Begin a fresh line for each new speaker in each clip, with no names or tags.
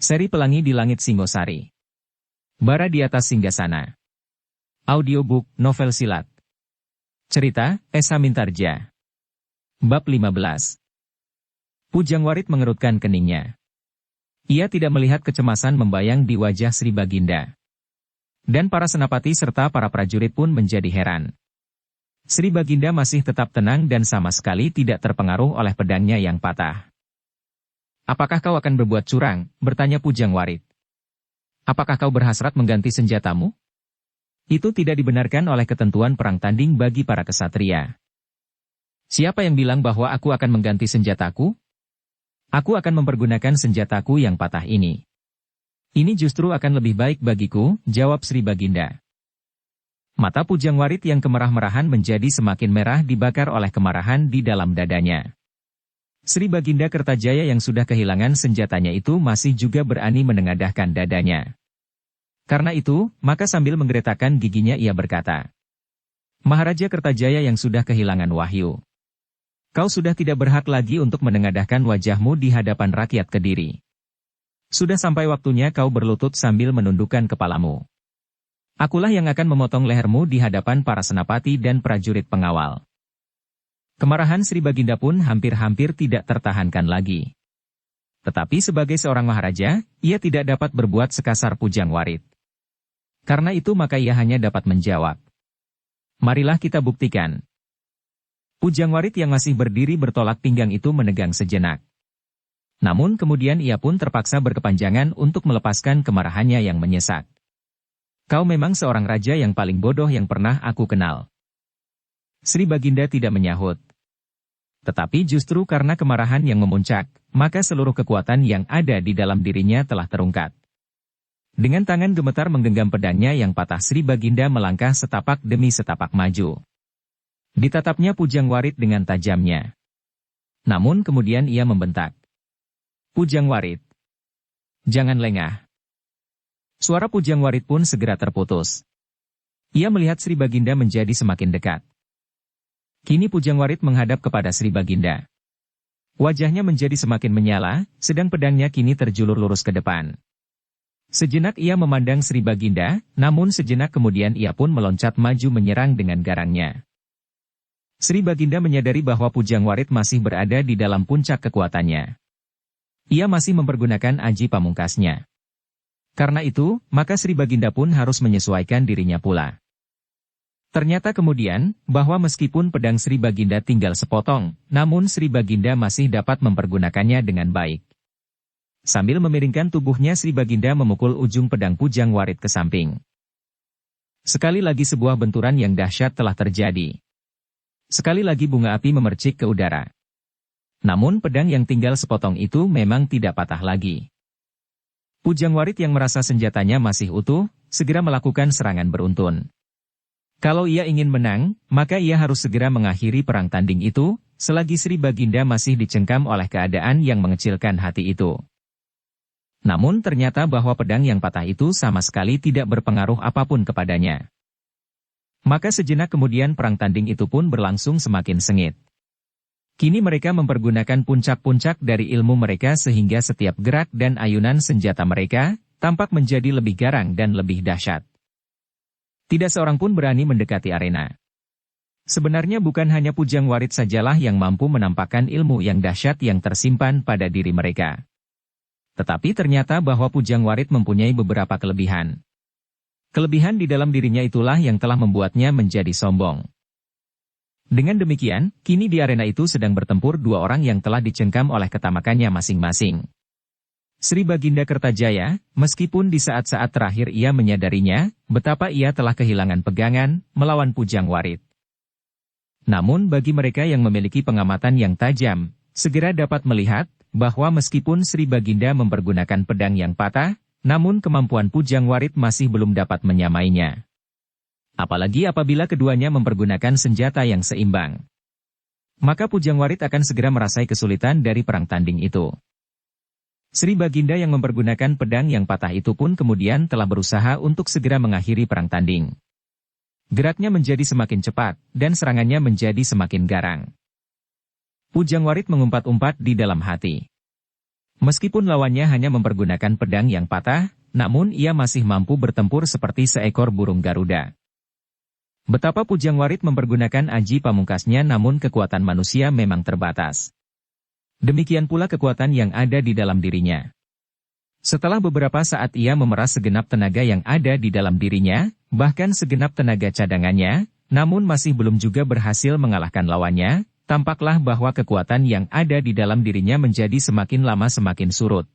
Seri Pelangi di Langit Singosari. Bara di Atas Singgasana. Audiobook, novel silat. Cerita, Esa Mintarja. Bab 15. Pujangwarit mengerutkan keningnya. Ia tidak melihat kecemasan membayang di wajah Sri Baginda. Dan para senapati serta para prajurit pun menjadi heran. Sri Baginda masih tetap tenang dan sama sekali tidak terpengaruh oleh pedangnya yang patah. "Apakah kau akan berbuat curang?" bertanya Pujangwarit. "Apakah kau berhasrat mengganti senjatamu? Itu tidak dibenarkan oleh ketentuan perang tanding bagi para kesatria." "Siapa yang bilang bahwa aku akan mengganti senjataku? Aku akan mempergunakan senjataku yang patah ini. Ini justru akan lebih baik bagiku," jawab Sri Baginda. Mata Pujangwarit yang kemerah-merahan menjadi semakin merah dibakar oleh kemarahan di dalam dadanya. Sri Baginda Kertajaya yang sudah kehilangan senjatanya itu masih juga berani menengadahkan dadanya. Karena itu, maka sambil menggeretakkan giginya ia berkata, "Maharaja Kertajaya yang sudah kehilangan wahyu. Kau sudah tidak berhak lagi untuk menengadahkan wajahmu di hadapan rakyat Kediri. Sudah sampai waktunya kau berlutut sambil menundukkan kepalamu. Akulah yang akan memotong lehermu di hadapan para senapati dan prajurit pengawal." Kemarahan Sri Baginda pun hampir-hampir tidak tertahankan lagi. Tetapi sebagai seorang maharaja, ia tidak dapat berbuat sekasar Pujangwarit. Karena itu maka ia hanya dapat menjawab, "Marilah kita buktikan." Pujangwarit yang masih berdiri bertolak pinggang itu menegang sejenak. Namun kemudian ia pun terpaksa berkepanjangan untuk melepaskan kemarahannya yang menyesak. "Kau memang seorang raja yang paling bodoh yang pernah aku kenal." Sri Baginda tidak menyahut. Tetapi justru karena kemarahan yang memuncak, maka seluruh kekuatan yang ada di dalam dirinya telah terungkap. Dengan tangan gemetar menggenggam pedangnya yang patah, Sri Baginda melangkah setapak demi setapak maju. Ditatapnya Pujangwarit dengan tajamnya. Namun kemudian ia membentak, "Pujangwarit, jangan lengah." Suara Pujangwarit pun segera terputus. Ia melihat Sri Baginda menjadi semakin dekat. Kini Pujangwarit menghadap kepada Sri Baginda. Wajahnya menjadi semakin menyala, sedang pedangnya kini terjulur lurus ke depan. Sejenak ia memandang Sri Baginda, namun sejenak kemudian ia pun meloncat maju menyerang dengan garangnya. Sri Baginda menyadari bahwa Pujangwarit masih berada di dalam puncak kekuatannya. Ia masih mempergunakan aji pamungkasnya. Karena itu, maka Sri Baginda pun harus menyesuaikan dirinya pula. Ternyata kemudian, bahwa meskipun pedang Sri Baginda tinggal sepotong, namun Sri Baginda masih dapat mempergunakannya dengan baik. Sambil memiringkan tubuhnya, Sri Baginda memukul ujung pedang Pujangwarit ke samping. Sekali lagi sebuah benturan yang dahsyat telah terjadi. Sekali lagi bunga api memercik ke udara. Namun pedang yang tinggal sepotong itu memang tidak patah lagi. Pujangwarit yang merasa senjatanya masih utuh, segera melakukan serangan beruntun. Kalau ia ingin menang, maka ia harus segera mengakhiri perang tanding itu, selagi Sri Baginda masih dicengkam oleh keadaan yang mengecilkan hati itu. Namun ternyata bahwa pedang yang patah itu sama sekali tidak berpengaruh apapun kepadanya. Maka sejenak kemudian perang tanding itu pun berlangsung semakin sengit. Kini mereka mempergunakan puncak-puncak dari ilmu mereka sehingga setiap gerak dan ayunan senjata mereka tampak menjadi lebih garang dan lebih dahsyat. Tidak seorang pun berani mendekati arena. Sebenarnya bukan hanya Pujangwarit sajalah yang mampu menampakkan ilmu yang dahsyat yang tersimpan pada diri mereka. Tetapi ternyata bahwa Pujangwarit mempunyai beberapa kelebihan. Kelebihan di dalam dirinya itulah yang telah membuatnya menjadi sombong. Dengan demikian, kini di arena itu sedang bertempur dua orang yang telah dicengkam oleh ketamakannya masing-masing. Sri Baginda Kertajaya, meskipun di saat-saat terakhir ia menyadarinya, betapa ia telah kehilangan pegangan, melawan Pujangwarit. Namun bagi mereka yang memiliki pengamatan yang tajam, segera dapat melihat, bahwa meskipun Sri Baginda mempergunakan pedang yang patah, namun kemampuan Pujangwarit masih belum dapat menyamainya. Apalagi apabila keduanya mempergunakan senjata yang seimbang. Maka Pujangwarit akan segera merasai kesulitan dari perang tanding itu. Sri Baginda yang mempergunakan pedang yang patah itu pun kemudian telah berusaha untuk segera mengakhiri perang tanding. Geraknya menjadi semakin cepat, dan serangannya menjadi semakin garang. Pujangwarit mengumpat-umpat di dalam hati. Meskipun lawannya hanya mempergunakan pedang yang patah, namun ia masih mampu bertempur seperti seekor burung Garuda. Betapa Pujangwarit mempergunakan aji pamungkasnya, namun kekuatan manusia memang terbatas. Demikian pula kekuatan yang ada di dalam dirinya. Setelah beberapa saat ia memeras segenap tenaga yang ada di dalam dirinya, bahkan segenap tenaga cadangannya, namun masih belum juga berhasil mengalahkan lawannya. Tampaklah bahwa kekuatan yang ada di dalam dirinya menjadi semakin lama semakin surut.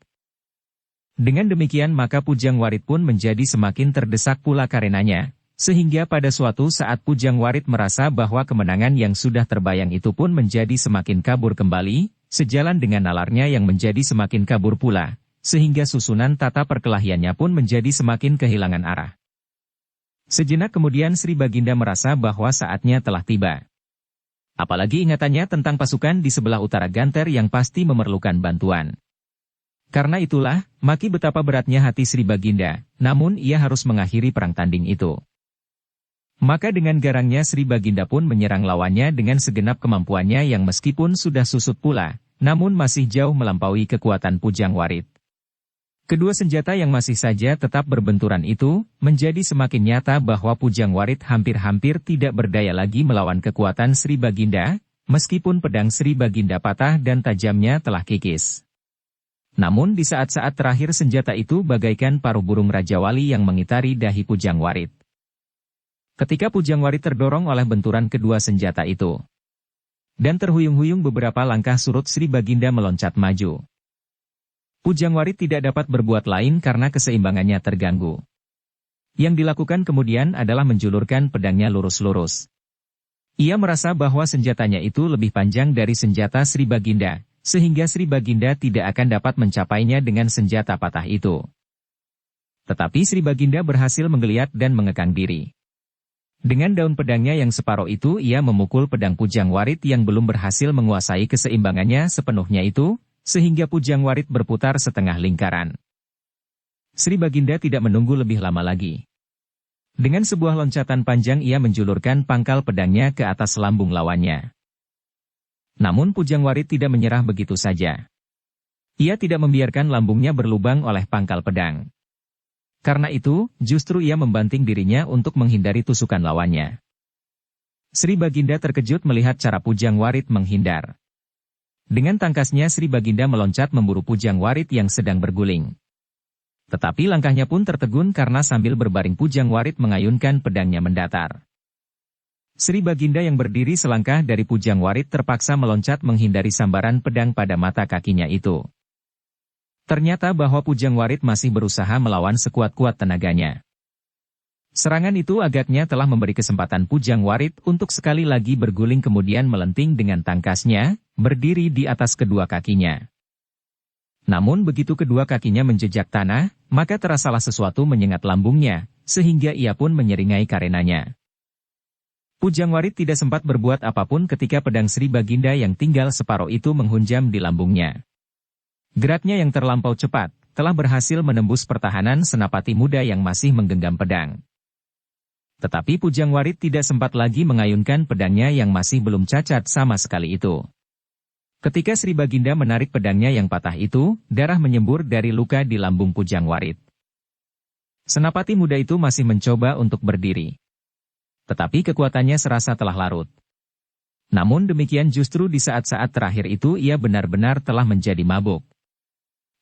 Dengan demikian maka Pujangwarit pun menjadi semakin terdesak pula karenanya, sehingga pada suatu saat Pujangwarit merasa bahwa kemenangan yang sudah terbayang itu pun menjadi semakin kabur kembali, sejalan dengan nalarnya yang menjadi semakin kabur pula, sehingga susunan tata perkelahiannya pun menjadi semakin kehilangan arah. Sejenak kemudian Sri Baginda merasa bahwa saatnya telah tiba. Apalagi ingatannya tentang pasukan di sebelah utara Ganter yang pasti memerlukan bantuan. Karena itulah, maki betapa beratnya hati Sri Baginda, namun ia harus mengakhiri perang tanding itu. Maka dengan garangnya Sri Baginda pun menyerang lawannya dengan segenap kemampuannya yang meskipun sudah susut pula, namun masih jauh melampaui kekuatan Pujangwarit. Kedua senjata yang masih saja tetap berbenturan itu, menjadi semakin nyata bahwa Pujangwarit hampir-hampir tidak berdaya lagi melawan kekuatan Sri Baginda, meskipun pedang Sri Baginda patah dan tajamnya telah kikis. Namun di saat-saat terakhir senjata itu bagaikan paruh burung Raja Wali yang mengitari dahi Pujangwarit. Ketika Pujangwarit terdorong oleh benturan kedua senjata itu, dan terhuyung-huyung beberapa langkah surut Sri Baginda meloncat maju. Pujangwarit tidak dapat berbuat lain karena keseimbangannya terganggu. Yang dilakukan kemudian adalah menjulurkan pedangnya lurus-lurus. Ia merasa bahwa senjatanya itu lebih panjang dari senjata Sri Baginda, sehingga Sri Baginda tidak akan dapat mencapainya dengan senjata patah itu. Tetapi Sri Baginda berhasil menggeliat dan mengekang diri. Dengan daun pedangnya yang separuh itu ia memukul pedang Pujangwarit yang belum berhasil menguasai keseimbangannya sepenuhnya itu, sehingga Pujangwarit berputar setengah lingkaran. Sri Baginda tidak menunggu lebih lama lagi. Dengan sebuah loncatan panjang ia menjulurkan pangkal pedangnya ke atas lambung lawannya. Namun Pujangwarit tidak menyerah begitu saja. Ia tidak membiarkan lambungnya berlubang oleh pangkal pedang. Karena itu, justru ia membanting dirinya untuk menghindari tusukan lawannya. Sri Baginda terkejut melihat cara Pujangwarit menghindar. Dengan tangkasnya Sri Baginda meloncat memburu Pujangwarit yang sedang berguling. Tetapi langkahnya pun tertegun karena sambil berbaring Pujangwarit mengayunkan pedangnya mendatar. Sri Baginda yang berdiri selangkah dari Pujangwarit terpaksa meloncat menghindari sambaran pedang pada mata kakinya itu. Ternyata bahwa Pujangwarit masih berusaha melawan sekuat-kuat tenaganya. Serangan itu agaknya telah memberi kesempatan Pujangwarit untuk sekali lagi berguling kemudian melenting dengan tangkasnya, berdiri di atas kedua kakinya. Namun begitu kedua kakinya menjejak tanah, maka terasalah sesuatu menyengat lambungnya, sehingga ia pun menyeringai karenanya. Pujangwarit tidak sempat berbuat apapun ketika pedang Sri Baginda yang tinggal separuh itu menghunjam di lambungnya. Geraknya yang terlampau cepat, telah berhasil menembus pertahanan senapati muda yang masih menggenggam pedang. Tetapi Pujangwarit tidak sempat lagi mengayunkan pedangnya yang masih belum cacat sama sekali itu. Ketika Sri Baginda menarik pedangnya yang patah itu, darah menyembur dari luka di lambung Pujangwarit. Senapati muda itu masih mencoba untuk berdiri. Tetapi kekuatannya serasa telah larut. Namun demikian justru di saat-saat terakhir itu ia benar-benar telah menjadi mabuk.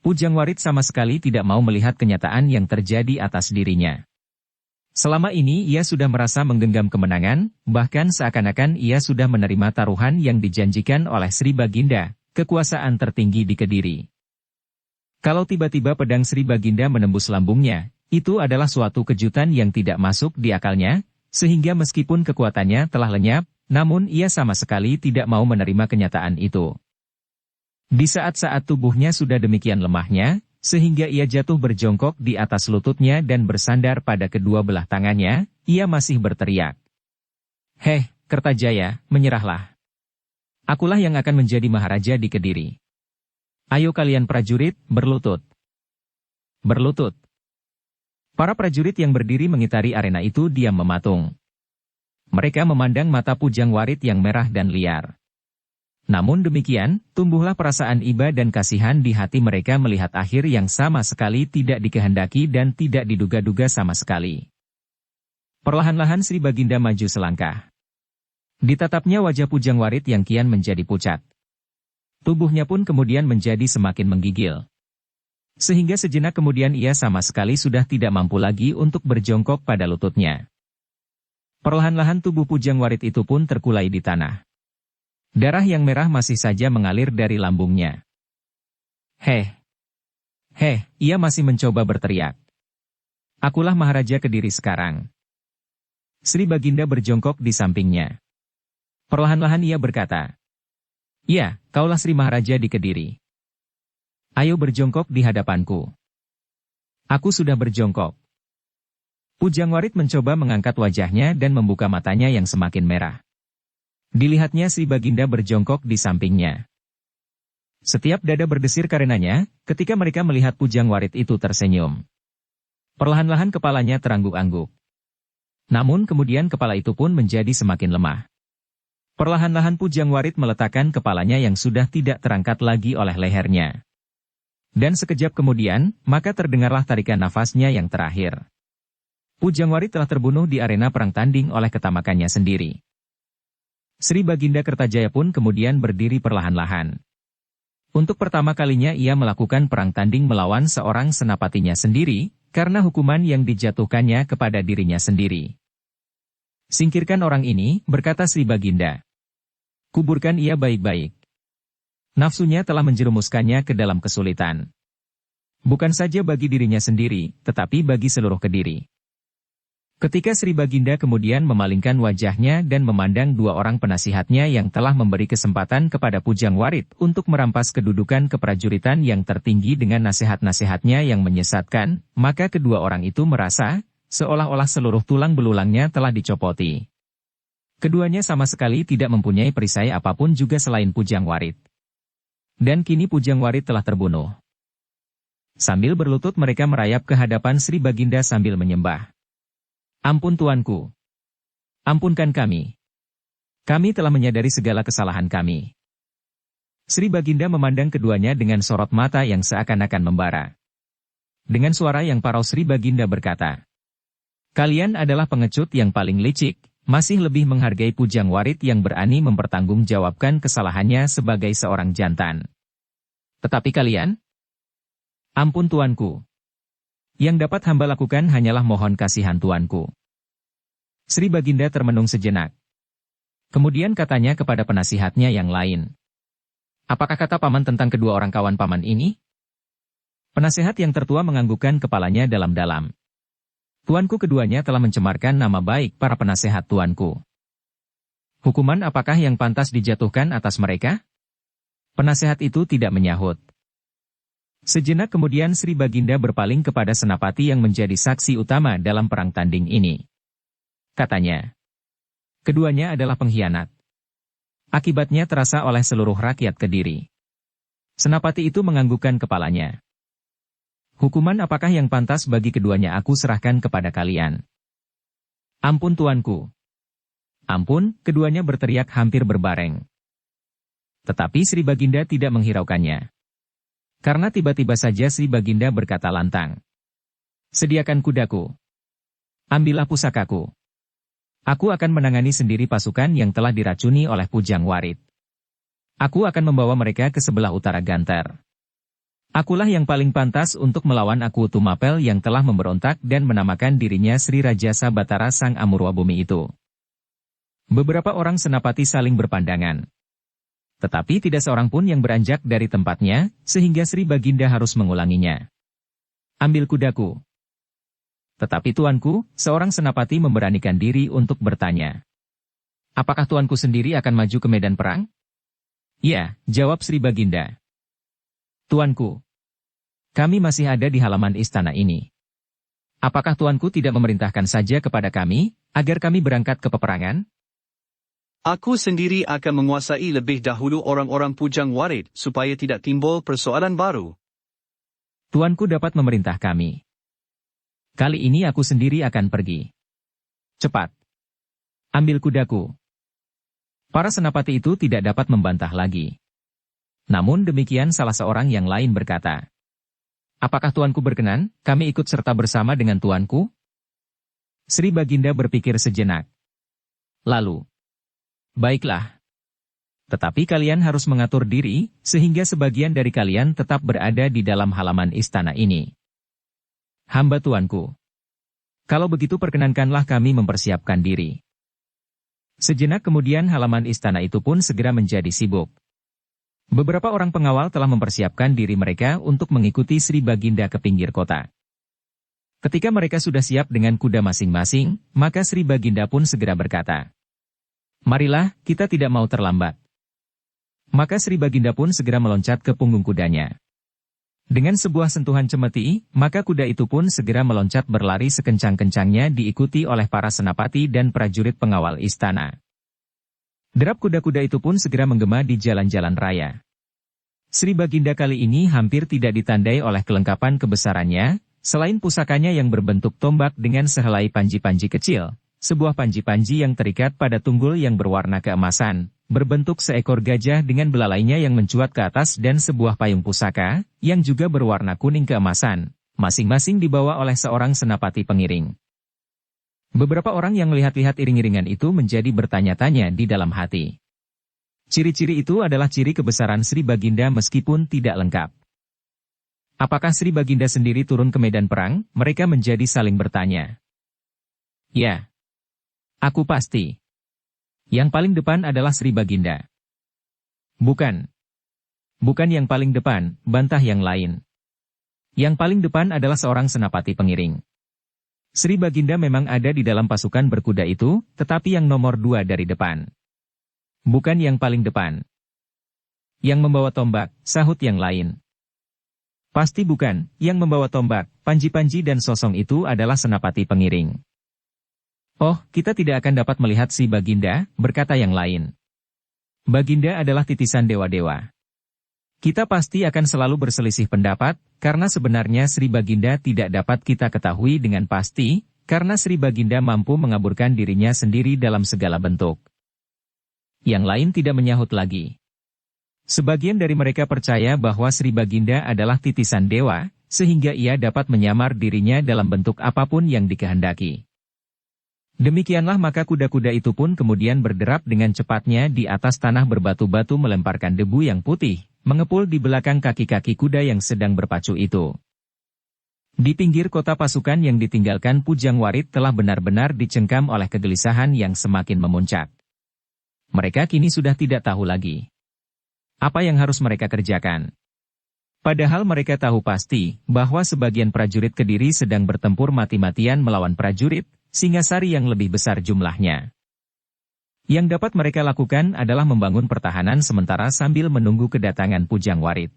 Pujangwarit sama sekali tidak mau melihat kenyataan yang terjadi atas dirinya. Selama ini ia sudah merasa menggenggam kemenangan, bahkan seakan-akan ia sudah menerima taruhan yang dijanjikan oleh Sri Baginda, kekuasaan tertinggi di Kediri. Kalau tiba-tiba pedang Sri Baginda menembus lambungnya, itu adalah suatu kejutan yang tidak masuk di akalnya, sehingga meskipun kekuatannya telah lenyap, namun ia sama sekali tidak mau menerima kenyataan itu. Di saat-saat tubuhnya sudah demikian lemahnya, sehingga ia jatuh berjongkok di atas lututnya dan bersandar pada kedua belah tangannya, ia masih berteriak. "Heh, Kertajaya, menyerahlah. Akulah yang akan menjadi maharaja di Kediri. Ayo kalian prajurit, berlutut. Berlutut." Para prajurit yang berdiri mengitari arena itu diam mematung. Mereka memandang mata Pujangwarit yang merah dan liar. Namun demikian, tumbuhlah perasaan iba dan kasihan di hati mereka melihat akhir yang sama sekali tidak dikehendaki dan tidak diduga-duga sama sekali. Perlahan-lahan Sri Baginda maju selangkah. Ditatapnya wajah Pujang Warit yang kian menjadi pucat. Tubuhnya pun kemudian menjadi semakin menggigil. Sehingga sejenak kemudian ia sama sekali sudah tidak mampu lagi untuk berjongkok pada lututnya. Perlahan-lahan tubuh Pujang Warit itu pun terkulai di tanah. Darah yang merah masih saja mengalir dari lambungnya. Heh, ia masih mencoba berteriak. Akulah Maharaja Kediri sekarang. Sri Baginda berjongkok di sampingnya. Perlahan-lahan ia berkata, "Ya, kaulah Sri Maharaja di Kediri. Ayo berjongkok di hadapanku." Aku sudah berjongkok. Pujang Warit mencoba mengangkat wajahnya dan membuka matanya yang semakin merah. Dilihatnya Sri Baginda berjongkok di sampingnya. Setiap dada berdesir karenanya, ketika mereka melihat Pujang Warit itu tersenyum. Perlahan-lahan kepalanya terangguk-angguk. Namun kemudian kepala itu pun menjadi semakin lemah. Perlahan-lahan Pujang Warit meletakkan kepalanya yang sudah tidak terangkat lagi oleh lehernya. Dan sekejap kemudian, maka terdengarlah tarikan nafasnya yang terakhir. Pujang Warit telah terbunuh di arena perang tanding oleh ketamakannya sendiri. Sri Baginda Kertajaya pun kemudian berdiri perlahan-lahan. Untuk pertama kalinya ia melakukan perang tanding melawan seorang senapatinya sendiri, karena hukuman yang dijatuhkannya kepada dirinya sendiri. "Singkirkan orang ini," berkata Sri Baginda. "Kuburkan ia baik-baik. Nafsunya telah menjerumuskannya ke dalam kesulitan. Bukan saja bagi dirinya sendiri, tetapi bagi seluruh Kediri." Ketika Sri Baginda kemudian memalingkan wajahnya dan memandang dua orang penasihatnya yang telah memberi kesempatan kepada Pujang Warit untuk merampas kedudukan keprajuritan yang tertinggi dengan nasihat-nasihatnya yang menyesatkan, maka kedua orang itu merasa, seolah-olah seluruh tulang belulangnya telah dicopoti. Keduanya sama sekali tidak mempunyai perisai apapun juga selain Pujang Warit. Dan kini Pujang Warit telah terbunuh. Sambil berlutut mereka merayap ke hadapan Sri Baginda sambil menyembah. "Ampun Tuanku. Ampunkan kami. Kami telah menyadari segala kesalahan kami." Sri Baginda memandang keduanya dengan sorot mata yang seakan-akan membara. Dengan suara yang parau Sri Baginda berkata, "Kalian adalah pengecut yang paling licik, masih lebih menghargai Pujang Warit yang berani mempertanggungjawabkan kesalahannya sebagai seorang jantan. Tetapi kalian? Ampun Tuanku. Yang dapat hamba lakukan hanyalah mohon kasihan Tuanku." Sri Baginda termenung sejenak. Kemudian katanya kepada penasihatnya yang lain, "Apakah kata Paman tentang kedua orang kawan Paman ini?" Penasihat yang tertua menganggukkan kepalanya dalam-dalam. "Tuanku, keduanya telah mencemarkan nama baik para penasihat Tuanku." "Hukuman apakah yang pantas dijatuhkan atas mereka?" Penasihat itu tidak menyahut. Sejenak kemudian Sri Baginda berpaling kepada senapati yang menjadi saksi utama dalam perang tanding ini. Katanya, "Keduanya adalah pengkhianat. Akibatnya terasa oleh seluruh rakyat Kediri." Senapati itu menganggukkan kepalanya. "Hukuman apakah yang pantas bagi keduanya aku serahkan kepada kalian." "Ampun Tuanku." "Ampun," keduanya berteriak hampir berbareng. Tetapi Sri Baginda tidak menghiraukannya. Karena tiba-tiba saja Sri Baginda berkata lantang, "Sediakan kudaku. Ambillah pusakaku. Aku akan menangani sendiri pasukan yang telah diracuni oleh Pujang Warit. Aku akan membawa mereka ke sebelah utara Gantar. Akulah yang paling pantas untuk melawan Aku Tumapel yang telah memberontak dan menamakan dirinya Sri Raja Sabatara Sang Amurwabumi itu." Beberapa orang senapati saling berpandangan. Tetapi tidak seorang pun yang beranjak dari tempatnya, sehingga Sri Baginda harus mengulanginya. "Ambil kudaku." "Tetapi Tuanku," seorang senapati memberanikan diri untuk bertanya. "Apakah Tuanku sendiri akan maju ke medan perang?" "Ya," jawab Sri Baginda. "Tuanku, kami masih ada di halaman istana ini. Apakah Tuanku tidak memerintahkan saja kepada kami, agar kami berangkat ke peperangan?"
"Aku sendiri akan menguasai lebih dahulu orang-orang Pujang Warit supaya tidak timbul persoalan baru."
"Tuanku dapat memerintah kami. Kali ini aku sendiri akan pergi. Cepat. Ambil kudaku." Para senapati itu tidak dapat membantah lagi. Namun demikian salah seorang yang lain berkata, "Apakah tuanku berkenan, kami ikut serta bersama dengan tuanku?" Sri Baginda berpikir sejenak. Lalu, "Baiklah. Tetapi kalian harus mengatur diri, sehingga sebagian dari kalian tetap berada di dalam halaman istana ini." "Hamba tuanku. Kalau begitu perkenankanlah kami mempersiapkan diri." Sejenak kemudian halaman istana itu pun segera menjadi sibuk. Beberapa orang pengawal telah mempersiapkan diri mereka untuk mengikuti Sri Baginda ke pinggir kota. Ketika mereka sudah siap dengan kuda masing-masing, maka Sri Baginda pun segera berkata, "Marilah, kita tidak mau terlambat." Maka Sri Baginda pun segera meloncat ke punggung kudanya. Dengan sebuah sentuhan cemeti, maka kuda itu pun segera meloncat berlari sekencang-kencangnya diikuti oleh para senapati dan prajurit pengawal istana. Derap kuda-kuda itu pun segera menggema di jalan-jalan raya. Sri Baginda kali ini hampir tidak ditandai oleh kelengkapan kebesarannya, selain pusakanya yang berbentuk tombak dengan sehelai panji-panji kecil, sebuah panji-panji yang terikat pada tunggul yang berwarna keemasan, berbentuk seekor gajah dengan belalainya yang mencuat ke atas dan sebuah payung pusaka, yang juga berwarna kuning keemasan, masing-masing dibawa oleh seorang senapati pengiring. Beberapa orang yang melihat-lihat iring-iringan itu menjadi bertanya-tanya di dalam hati. Ciri-ciri itu adalah ciri kebesaran Sri Baginda meskipun tidak lengkap. Apakah Sri Baginda sendiri turun ke medan perang? Mereka menjadi saling bertanya. Ya, aku pasti. Yang paling depan adalah Sri Baginda. Bukan. Bukan yang paling depan, bantah yang lain. Yang paling depan adalah seorang senapati pengiring. Sri Baginda memang ada di dalam pasukan berkuda itu, tetapi yang nomor 2 dari depan. Bukan yang paling depan. Yang membawa tombak, sahut yang lain. Pasti bukan, yang membawa tombak, panji-panji dan sosong itu adalah senapati pengiring. Oh, kita tidak akan dapat melihat si Baginda, berkata yang lain. Baginda adalah titisan dewa-dewa. Kita pasti akan selalu berselisih pendapat, karena sebenarnya Sri Baginda tidak dapat kita ketahui dengan pasti, karena Sri Baginda mampu mengaburkan dirinya sendiri dalam segala bentuk. Yang lain tidak menyahut lagi. Sebagian dari mereka percaya bahwa Sri Baginda adalah titisan dewa, sehingga ia dapat menyamar dirinya dalam bentuk apapun yang dikehendaki. Demikianlah maka kuda-kuda itu pun kemudian berderap dengan cepatnya di atas tanah berbatu-batu melemparkan debu yang putih, mengepul di belakang kaki-kaki kuda yang sedang berpacu itu. Di pinggir kota pasukan yang ditinggalkan Pujang Warit telah benar-benar dicengkam oleh kegelisahan yang semakin memuncak. Mereka kini sudah tidak tahu lagi apa yang harus mereka kerjakan. Padahal mereka tahu pasti bahwa sebagian prajurit Kediri sedang bertempur mati-matian melawan prajurit Singasari yang lebih besar jumlahnya. Yang dapat mereka lakukan adalah membangun pertahanan sementara sambil menunggu kedatangan Pujang Warit.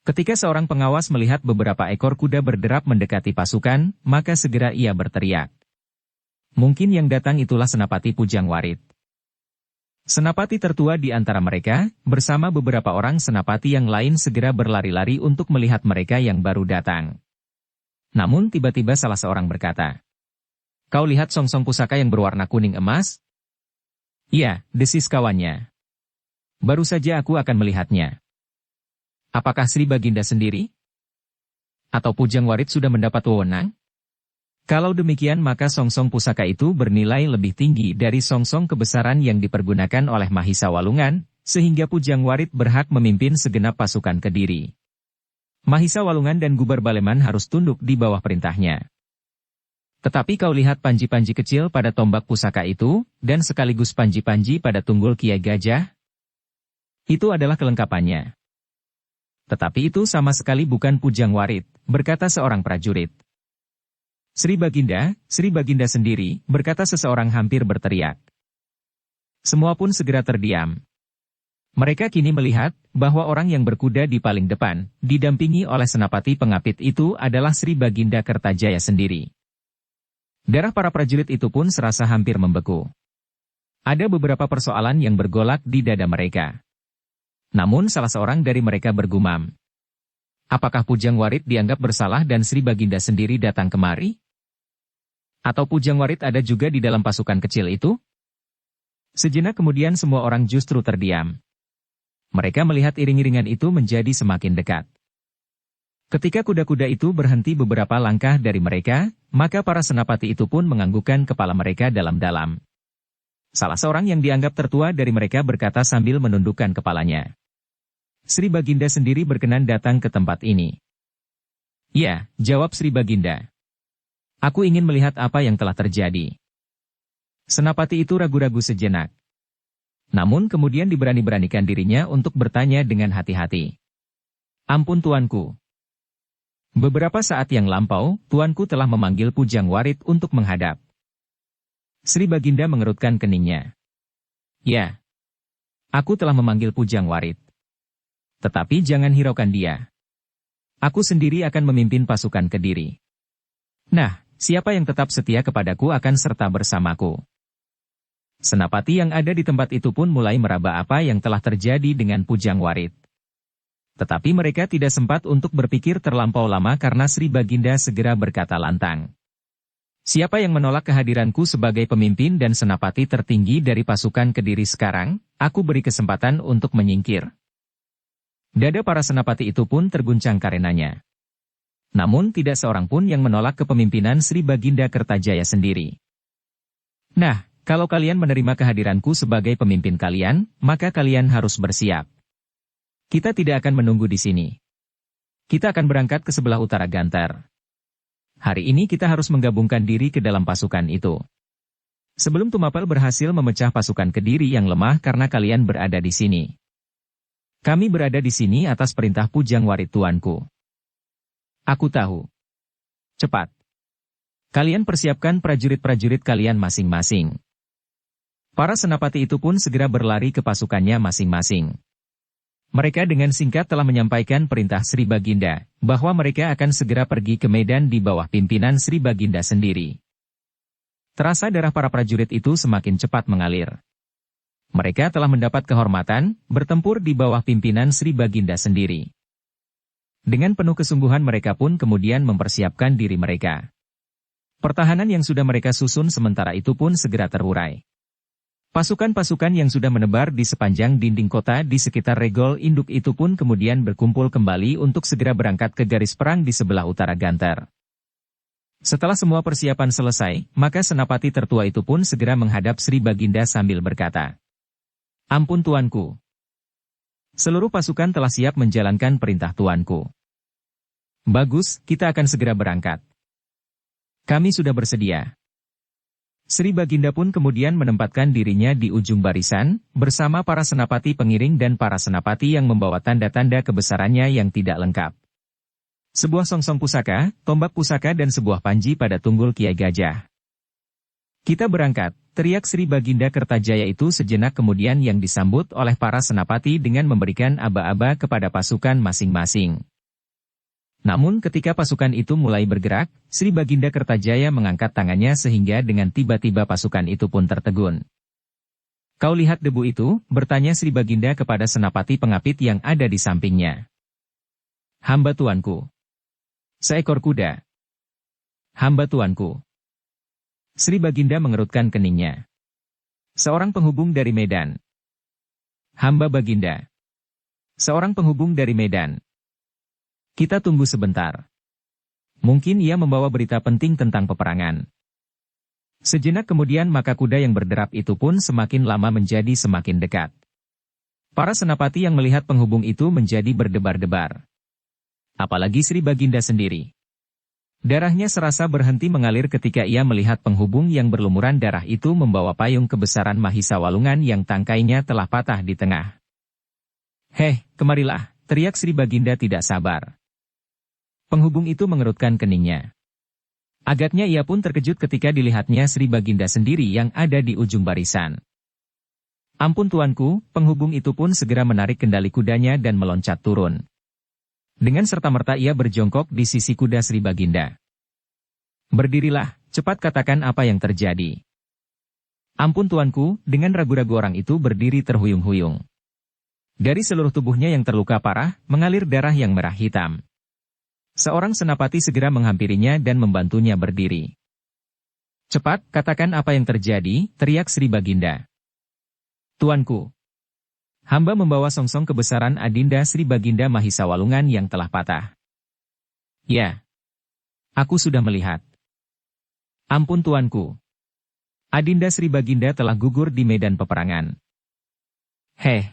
Ketika seorang pengawas melihat beberapa ekor kuda berderap mendekati pasukan, maka segera ia berteriak. Mungkin yang datang itulah Senapati Pujang Warit. Senapati tertua di antara mereka, bersama beberapa orang senapati yang lain segera berlari-lari untuk melihat mereka yang baru datang. Namun tiba-tiba salah seorang berkata, "Kau lihat songsong pusaka yang berwarna kuning emas?" "Iya," desis kawannya. "Baru saja aku akan melihatnya." "Apakah Sri Baginda sendiri? Atau Pujang Warit sudah mendapat wewenang?" Kalau demikian maka songsong pusaka itu bernilai lebih tinggi dari songsong kebesaran yang dipergunakan oleh Mahisa Walungan, sehingga Pujang Warit berhak memimpin segenap pasukan Kediri. Mahisa Walungan dan Gubar Baleman harus tunduk di bawah perintahnya. Tetapi kau lihat panji-panji kecil pada tombak pusaka itu, dan sekaligus panji-panji pada tunggul Kiai Gajah? Itu adalah kelengkapannya. Tetapi itu sama sekali bukan Pujang Warit, berkata seorang prajurit. Sri Baginda sendiri, berkata seseorang hampir berteriak. Semua pun segera terdiam. Mereka kini melihat bahwa orang yang berkuda di paling depan, didampingi oleh senapati pengapit itu adalah Sri Baginda Kertajaya sendiri. Darah para prajurit itu pun serasa hampir membeku. Ada beberapa persoalan yang bergolak di dada mereka. Namun salah seorang dari mereka bergumam. Apakah Pujang Warit dianggap bersalah dan Sri Baginda sendiri datang kemari? Atau Pujang Warit ada juga di dalam pasukan kecil itu? Sejenak kemudian semua orang justru terdiam. Mereka melihat iring-iringan itu menjadi semakin dekat. Ketika kuda-kuda itu berhenti beberapa langkah dari mereka, maka para senapati itu pun menganggukkan kepala mereka dalam-dalam. Salah seorang yang dianggap tertua dari mereka berkata sambil menundukkan kepalanya. Sri Baginda sendiri berkenan datang ke tempat ini. Ya, jawab Sri Baginda. Aku ingin melihat apa yang telah terjadi. Senapati itu ragu-ragu sejenak. Namun kemudian diberani-beranikan dirinya untuk bertanya dengan hati-hati. Ampun tuanku. Beberapa saat yang lampau, tuanku telah memanggil Pujang Warit untuk menghadap. Sri Baginda mengerutkan keningnya. Ya. Aku telah memanggil Pujang Warit. Tetapi jangan hiraukan dia. Aku sendiri akan memimpin pasukan Kediri. Nah, siapa yang tetap setia kepadaku akan serta bersamaku. Senapati yang ada di tempat itu pun mulai meraba apa yang telah terjadi dengan Pujang Warit. Tetapi mereka tidak sempat untuk berpikir terlampau lama karena Sri Baginda segera berkata lantang. Siapa yang menolak kehadiranku sebagai pemimpin dan senapati tertinggi dari pasukan Kediri sekarang, aku beri kesempatan untuk menyingkir. Dada para senapati itu pun terguncang karenanya. Namun tidak seorang pun yang menolak kepemimpinan Sri Baginda Kertajaya sendiri. Nah, kalau kalian menerima kehadiranku sebagai pemimpin kalian, maka kalian harus bersiap. Kita tidak akan menunggu di sini. Kita akan berangkat ke sebelah utara Gantar. Hari ini kita harus menggabungkan diri ke dalam pasukan itu. Sebelum Tumapel berhasil memecah pasukan Kediri yang lemah karena kalian berada di sini. Kami berada di sini atas perintah Pujang Warit tuanku. Aku tahu. Cepat. Kalian persiapkan prajurit-prajurit kalian masing-masing. Para senapati itu pun segera berlari ke pasukannya masing-masing. Mereka dengan singkat telah menyampaikan perintah Sri Baginda, bahwa mereka akan segera pergi ke medan di bawah pimpinan Sri Baginda sendiri. Terasa darah para prajurit itu semakin cepat mengalir. Mereka telah mendapat kehormatan, bertempur di bawah pimpinan Sri Baginda sendiri. Dengan penuh kesungguhan mereka pun kemudian mempersiapkan diri mereka. Pertahanan yang sudah mereka susun sementara itu pun segera terurai. Pasukan-pasukan yang sudah menebar di sepanjang dinding kota di sekitar Regol Induk itu pun kemudian berkumpul kembali untuk segera berangkat ke garis perang di sebelah utara Gantar. Setelah semua persiapan selesai, maka senapati tertua itu pun segera menghadap Sri Baginda sambil berkata, Ampun tuanku. Seluruh pasukan telah siap menjalankan perintah tuanku. Bagus, kita akan segera berangkat. Kami sudah bersedia. Sri Baginda pun kemudian menempatkan dirinya di ujung barisan, bersama para senapati pengiring dan para senapati yang membawa tanda-tanda kebesarannya yang tidak lengkap. Sebuah songsong pusaka, tombak pusaka dan sebuah panji pada tunggul Kiai Gajah. Kita berangkat, teriak Sri Baginda Kertajaya itu sejenak kemudian yang disambut oleh para senapati dengan memberikan aba-aba kepada pasukan masing-masing. Namun ketika pasukan itu mulai bergerak, Sri Baginda Kertajaya mengangkat tangannya sehingga dengan tiba-tiba pasukan itu pun tertegun. Kau lihat debu itu? Bertanya Sri Baginda kepada senapati pengapit yang ada di sampingnya. Hamba tuanku. Seekor kuda. Hamba tuanku. Sri Baginda mengerutkan keningnya. Seorang penghubung dari Medan. Hamba Baginda. Seorang penghubung dari Medan. Kita tunggu sebentar. Mungkin ia membawa berita penting tentang peperangan. Sejenak kemudian maka kuda yang berderap itu pun semakin lama menjadi semakin dekat. Para senapati yang melihat penghubung itu menjadi berdebar-debar. Apalagi Sri Baginda sendiri. Darahnya serasa berhenti mengalir ketika ia melihat penghubung yang berlumuran darah itu membawa payung kebesaran Mahisa Walungan yang tangkainya telah patah di tengah. Heh, kemarilah, teriak Sri Baginda tidak sabar. Penghubung itu mengerutkan keningnya. Agaknya ia pun terkejut ketika dilihatnya Sri Baginda sendiri yang ada di ujung barisan. Ampun tuanku, penghubung itu pun segera menarik kendali kudanya dan meloncat turun. Dengan serta-merta ia berjongkok di sisi kuda Sri Baginda. Berdirilah, cepat katakan apa yang terjadi. Ampun tuanku, dengan ragu-ragu orang itu berdiri terhuyung-huyung. Dari seluruh tubuhnya yang terluka parah, mengalir darah yang merah hitam. Seorang senapati segera menghampirinya dan membantunya berdiri. Cepat, katakan apa yang terjadi, teriak Sri Baginda. Tuanku, hamba membawa songsong kebesaran Adinda Sri Baginda Mahisa Walungan yang telah patah. Ya, aku sudah melihat. Ampun tuanku. Adinda Sri Baginda telah gugur di medan peperangan. Heh.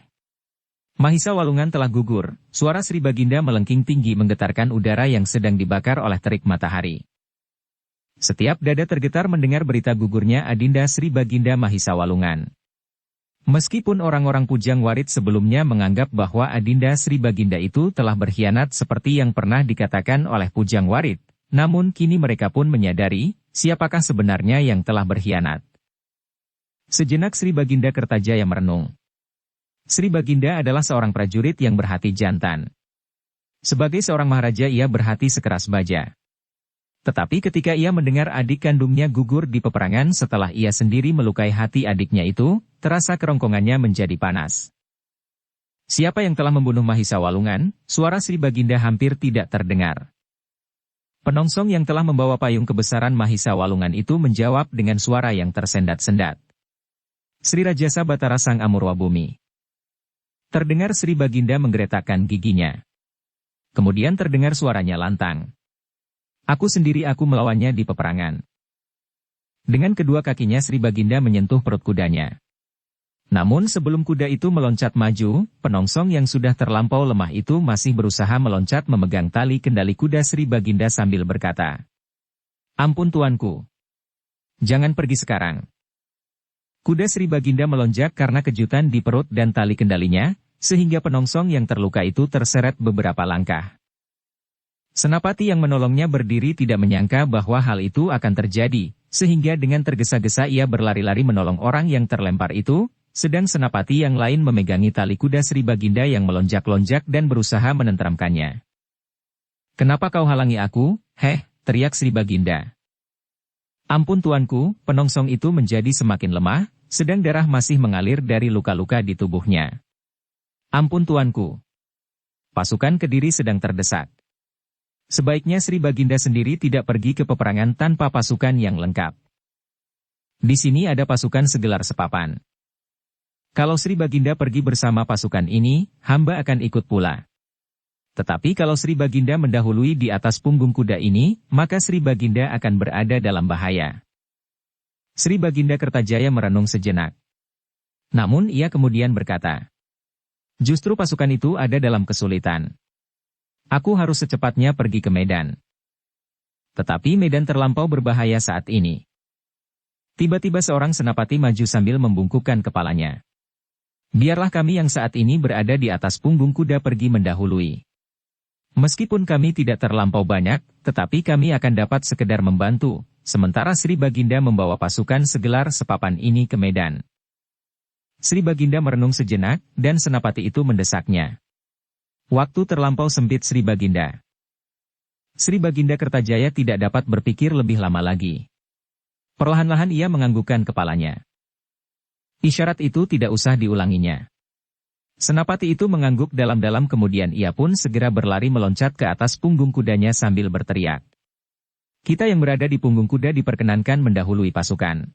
Mahisa Walungan telah gugur, suara Sri Baginda melengking tinggi menggetarkan udara yang sedang dibakar oleh terik matahari. Setiap dada tergetar mendengar berita gugurnya Adinda Sri Baginda Mahisa Walungan. Meskipun orang-orang Pujang Warit sebelumnya menganggap bahwa Adinda Sri Baginda itu telah berkhianat seperti yang pernah dikatakan oleh Pujang Warit, namun kini mereka pun menyadari, siapakah sebenarnya yang telah berkhianat. Sejenak Sri Baginda Kertajaya merenung. Sri Baginda adalah seorang prajurit yang berhati jantan. Sebagai seorang maharaja ia berhati sekeras baja. Tetapi ketika ia mendengar adik kandungnya gugur di peperangan setelah ia sendiri melukai hati adiknya itu, terasa kerongkongannya menjadi panas. Siapa yang telah membunuh Mahisa Walungan? Suara Sri Baginda hampir tidak terdengar. Penongsong yang telah membawa payung kebesaran Mahisa Walungan itu menjawab dengan suara yang tersendat-sendat. Sri Rajasa Batara Sang Amurwa Bumi. Terdengar Sri Baginda menggeretakkan giginya. Kemudian terdengar suaranya lantang. Aku sendiri aku melawannya di peperangan. Dengan kedua kakinya Sri Baginda menyentuh perut kudanya. Namun sebelum kuda itu meloncat maju, penongsong yang sudah terlampau lemah itu masih berusaha meloncat memegang tali kendali kuda Sri Baginda sambil berkata, "Ampun tuanku. Jangan pergi sekarang." Kuda Sri Baginda melonjak karena kejutan di perut dan tali kendalinya, sehingga penongsong yang terluka itu terseret beberapa langkah. Senapati yang menolongnya berdiri tidak menyangka bahwa hal itu akan terjadi, sehingga dengan tergesa-gesa ia berlari-lari menolong orang yang terlempar itu, sedang senapati yang lain memegangi tali kuda Sri Baginda yang melonjak-lonjak dan berusaha menenteramkannya. "Kenapa kau halangi aku, heh?" teriak Sri Baginda. "Ampun tuanku," penongsong itu menjadi semakin lemah, sedang darah masih mengalir dari luka-luka di tubuhnya. "Ampun tuanku. Pasukan Kediri sedang terdesak. Sebaiknya Sri Baginda sendiri tidak pergi ke peperangan tanpa pasukan yang lengkap. Di sini ada pasukan segelar sepapan. Kalau Sri Baginda pergi bersama pasukan ini, hamba akan ikut pula. Tetapi kalau Sri Baginda mendahului di atas punggung kuda ini, maka Sri Baginda akan berada dalam bahaya." Sri Baginda Kertajaya merenung sejenak. Namun ia kemudian berkata, "Justru pasukan itu ada dalam kesulitan. Aku harus secepatnya pergi ke medan. Tetapi medan terlampau berbahaya saat ini." Tiba-tiba seorang senapati maju sambil membungkukkan kepalanya. "Biarlah kami yang saat ini berada di atas punggung kuda pergi mendahului. Meskipun kami tidak terlampau banyak, tetapi kami akan dapat sekedar membantu, sementara Sri Baginda membawa pasukan segelar sepapan ini ke medan." Sri Baginda merenung sejenak, dan senapati itu mendesaknya. Waktu terlampau sempit Sri Baginda. Sri Baginda Kertajaya tidak dapat berpikir lebih lama lagi. Perlahan-lahan ia menganggukkan kepalanya. Isyarat itu tidak usah diulanginya. Senapati itu mengangguk dalam-dalam kemudian ia pun segera berlari meloncat ke atas punggung kudanya sambil berteriak. "Kita yang berada di punggung kuda diperkenankan mendahului pasukan."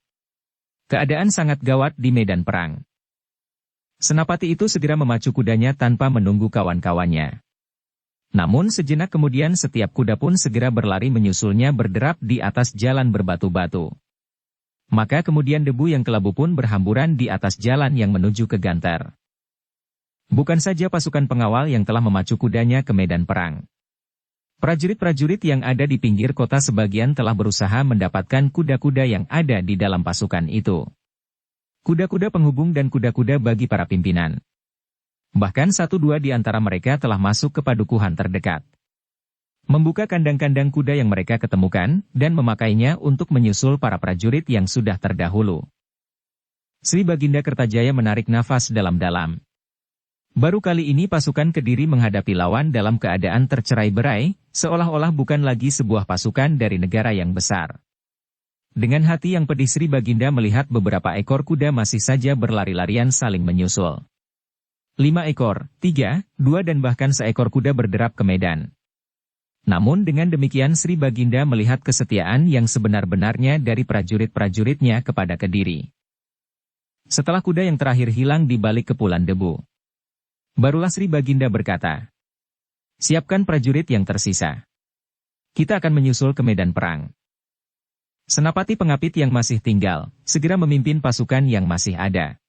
Keadaan sangat gawat di medan perang. Senapati itu segera memacu kudanya tanpa menunggu kawan-kawannya. Namun sejenak kemudian setiap kuda pun segera berlari menyusulnya berderap di atas jalan berbatu-batu. Maka kemudian debu yang kelabu pun berhamburan di atas jalan yang menuju ke Gantar. Bukan saja pasukan pengawal yang telah memacu kudanya ke medan perang. Prajurit-prajurit yang ada di pinggir kota sebagian telah berusaha mendapatkan kuda-kuda yang ada di dalam pasukan itu. Kuda-kuda penghubung dan kuda-kuda bagi para pimpinan. Bahkan 1-2 di antara mereka telah masuk ke padukuhan terdekat. Membuka kandang-kandang kuda yang mereka ketemukan, dan memakainya untuk menyusul para prajurit yang sudah terdahulu. Sri Baginda Kertajaya menarik nafas dalam-dalam. Baru kali ini pasukan Kediri menghadapi lawan dalam keadaan tercerai-berai, seolah-olah bukan lagi sebuah pasukan dari negara yang besar. Dengan hati yang pedih Sri Baginda melihat beberapa ekor kuda masih saja berlari-larian saling menyusul. 5 ekor, 3, 2 dan bahkan seekor kuda berderap ke medan. Namun dengan demikian Sri Baginda melihat kesetiaan yang sebenar-benarnya dari prajurit-prajuritnya kepada Kediri. Setelah kuda yang terakhir hilang di balik kepulan debu, barulah Sri Baginda berkata, "Siapkan prajurit yang tersisa. Kita akan menyusul ke medan perang." Senapati Pengapit yang masih tinggal, segera memimpin pasukan yang masih ada.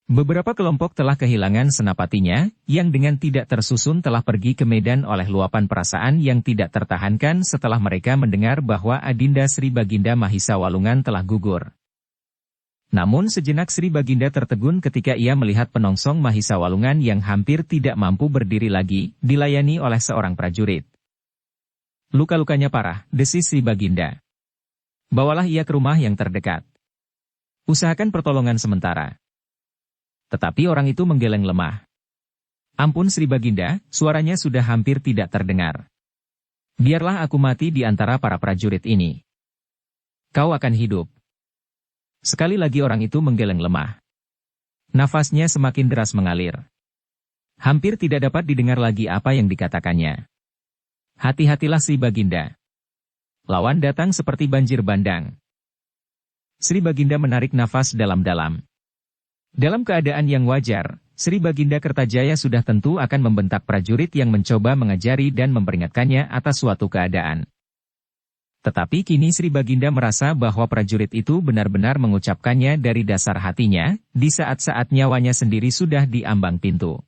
Beberapa kelompok telah kehilangan senapatinya, yang dengan tidak tersusun telah pergi ke medan oleh luapan perasaan yang tidak tertahankan setelah mereka mendengar bahwa Adinda Sri Baginda Mahisa Walungan telah gugur. Namun sejenak Sri Baginda tertegun ketika ia melihat penongsong Mahisa Walungan yang hampir tidak mampu berdiri lagi, dilayani oleh seorang prajurit. "Luka-lukanya parah," desis Sri Baginda. "Bawalah ia ke rumah yang terdekat. Usahakan pertolongan sementara." Tetapi orang itu menggeleng lemah. "Ampun Sri Baginda," suaranya sudah hampir tidak terdengar. "Biarlah aku mati di antara para prajurit ini. Kau akan hidup." Sekali lagi orang itu menggeleng lemah. Nafasnya semakin deras mengalir. Hampir tidak dapat didengar lagi apa yang dikatakannya. "Hati-hatilah Sri Baginda. Lawan datang seperti banjir bandang." Sri Baginda menarik nafas dalam-dalam. Dalam keadaan yang wajar, Sri Baginda Kertajaya sudah tentu akan membentak prajurit yang mencoba mengajari dan memperingatkannya atas suatu keadaan. Tetapi kini Sri Baginda merasa bahwa prajurit itu benar-benar mengucapkannya dari dasar hatinya, di saat-saat nyawanya sendiri sudah di ambang pintu.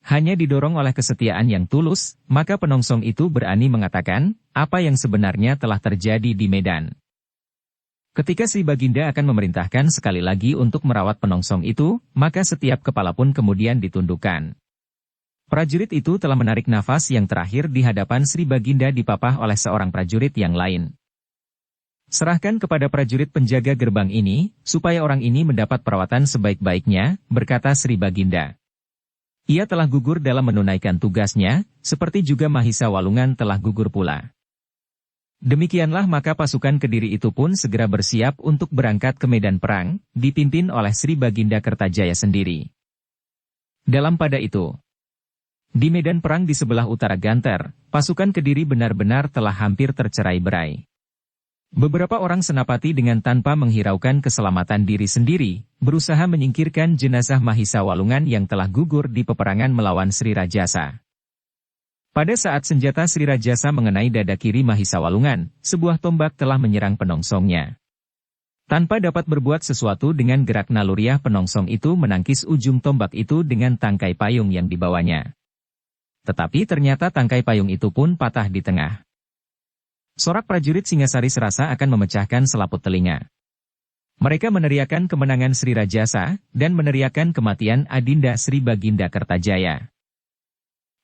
Hanya didorong oleh kesetiaan yang tulus, maka penongsong itu berani mengatakan apa yang sebenarnya telah terjadi di medan. Ketika Sri Baginda akan memerintahkan sekali lagi untuk merawat penongsong itu, maka setiap kepala pun kemudian ditundukkan. Prajurit itu telah menarik nafas yang terakhir di hadapan Sri Baginda dipapah oleh seorang prajurit yang lain. "Serahkan kepada prajurit penjaga gerbang ini, supaya orang ini mendapat perawatan sebaik-baiknya," berkata Sri Baginda. "Ia telah gugur dalam menunaikan tugasnya, seperti juga Mahisa Walungan telah gugur pula." Demikianlah maka pasukan Kediri itu pun segera bersiap untuk berangkat ke medan perang, dipimpin oleh Sri Baginda Kertajaya sendiri. Dalam pada itu, di medan perang di sebelah utara Ganter, pasukan Kediri benar-benar telah hampir tercerai-berai. Beberapa orang senapati dengan tanpa menghiraukan keselamatan diri sendiri, berusaha menyingkirkan jenazah Mahisa Walungan yang telah gugur di peperangan melawan Sri Rajasa. Pada saat senjata Sri Rajasa mengenai dada kiri Mahisa Walungan, sebuah tombak telah menyerang penongsongnya. Tanpa dapat berbuat sesuatu dengan gerak naluriah, penongsong itu menangkis ujung tombak itu dengan tangkai payung yang dibawanya. Tetapi ternyata tangkai payung itu pun patah di tengah. Sorak prajurit Singasari serasa akan memecahkan selaput telinga. Mereka meneriakan kemenangan Sri Rajasa, dan meneriakan kematian Adinda Sri Baginda Kertajaya.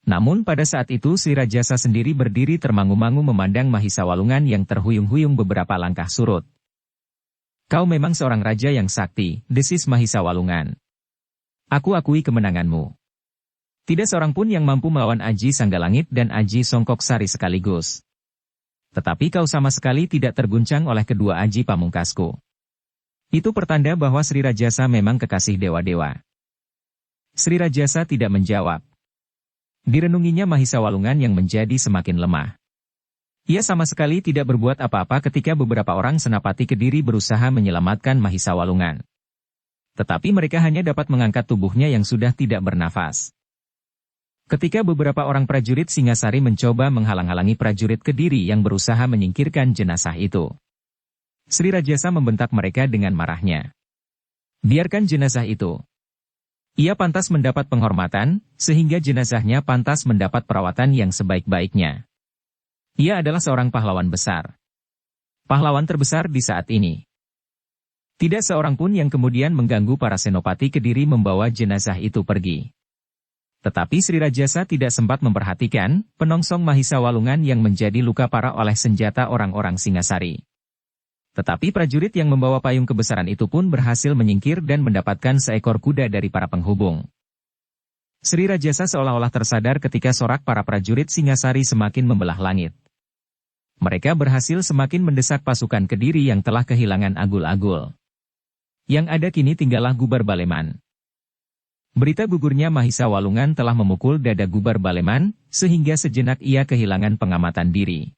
Namun pada saat itu Sri Rajasa sendiri berdiri termangu-mangu memandang Mahisa Walungan yang terhuyung-huyung beberapa langkah surut. "Kau memang seorang raja yang sakti," desis Mahisa Walungan. "Aku akui kemenanganmu. Tidak seorang pun yang mampu melawan Aji Sanggalangit dan Aji Songkok Sari sekaligus. Tetapi kau sama sekali tidak terguncang oleh kedua Aji pamungkasku. Itu pertanda bahwa Sri Rajasa memang kekasih dewa-dewa." Sri Rajasa tidak menjawab. Direnunginya Mahisa Walungan yang menjadi semakin lemah. Ia sama sekali tidak berbuat apa-apa ketika beberapa orang senapati Kediri berusaha menyelamatkan Mahisa Walungan. Tetapi mereka hanya dapat mengangkat tubuhnya yang sudah tidak bernafas. Ketika beberapa orang prajurit Singasari mencoba menghalang-halangi prajurit Kediri yang berusaha menyingkirkan jenazah itu, Sri Rajasa membentak mereka dengan marahnya. "Biarkan jenazah itu. Ia pantas mendapat penghormatan, sehingga jenazahnya pantas mendapat perawatan yang sebaik-baiknya. Ia adalah seorang pahlawan besar. Pahlawan terbesar di saat ini." Tidak seorang pun yang kemudian mengganggu para senopati Kediri membawa jenazah itu pergi. Tetapi Sri Rajasa tidak sempat memperhatikan penongsong Mahisa Walungan yang menjadi luka parah oleh senjata orang-orang Singasari. Tetapi prajurit yang membawa payung kebesaran itu pun berhasil menyingkir dan mendapatkan seekor kuda dari para penghubung. Sri Rajasa seolah-olah tersadar ketika sorak para prajurit Singasari semakin membelah langit. Mereka berhasil semakin mendesak pasukan Kediri yang telah kehilangan agul-agul. Yang ada kini tinggallah Gubar Baleman. Berita gugurnya Mahisa Walungan telah memukul dada Gubar Baleman, sehingga sejenak ia kehilangan pengamatan diri.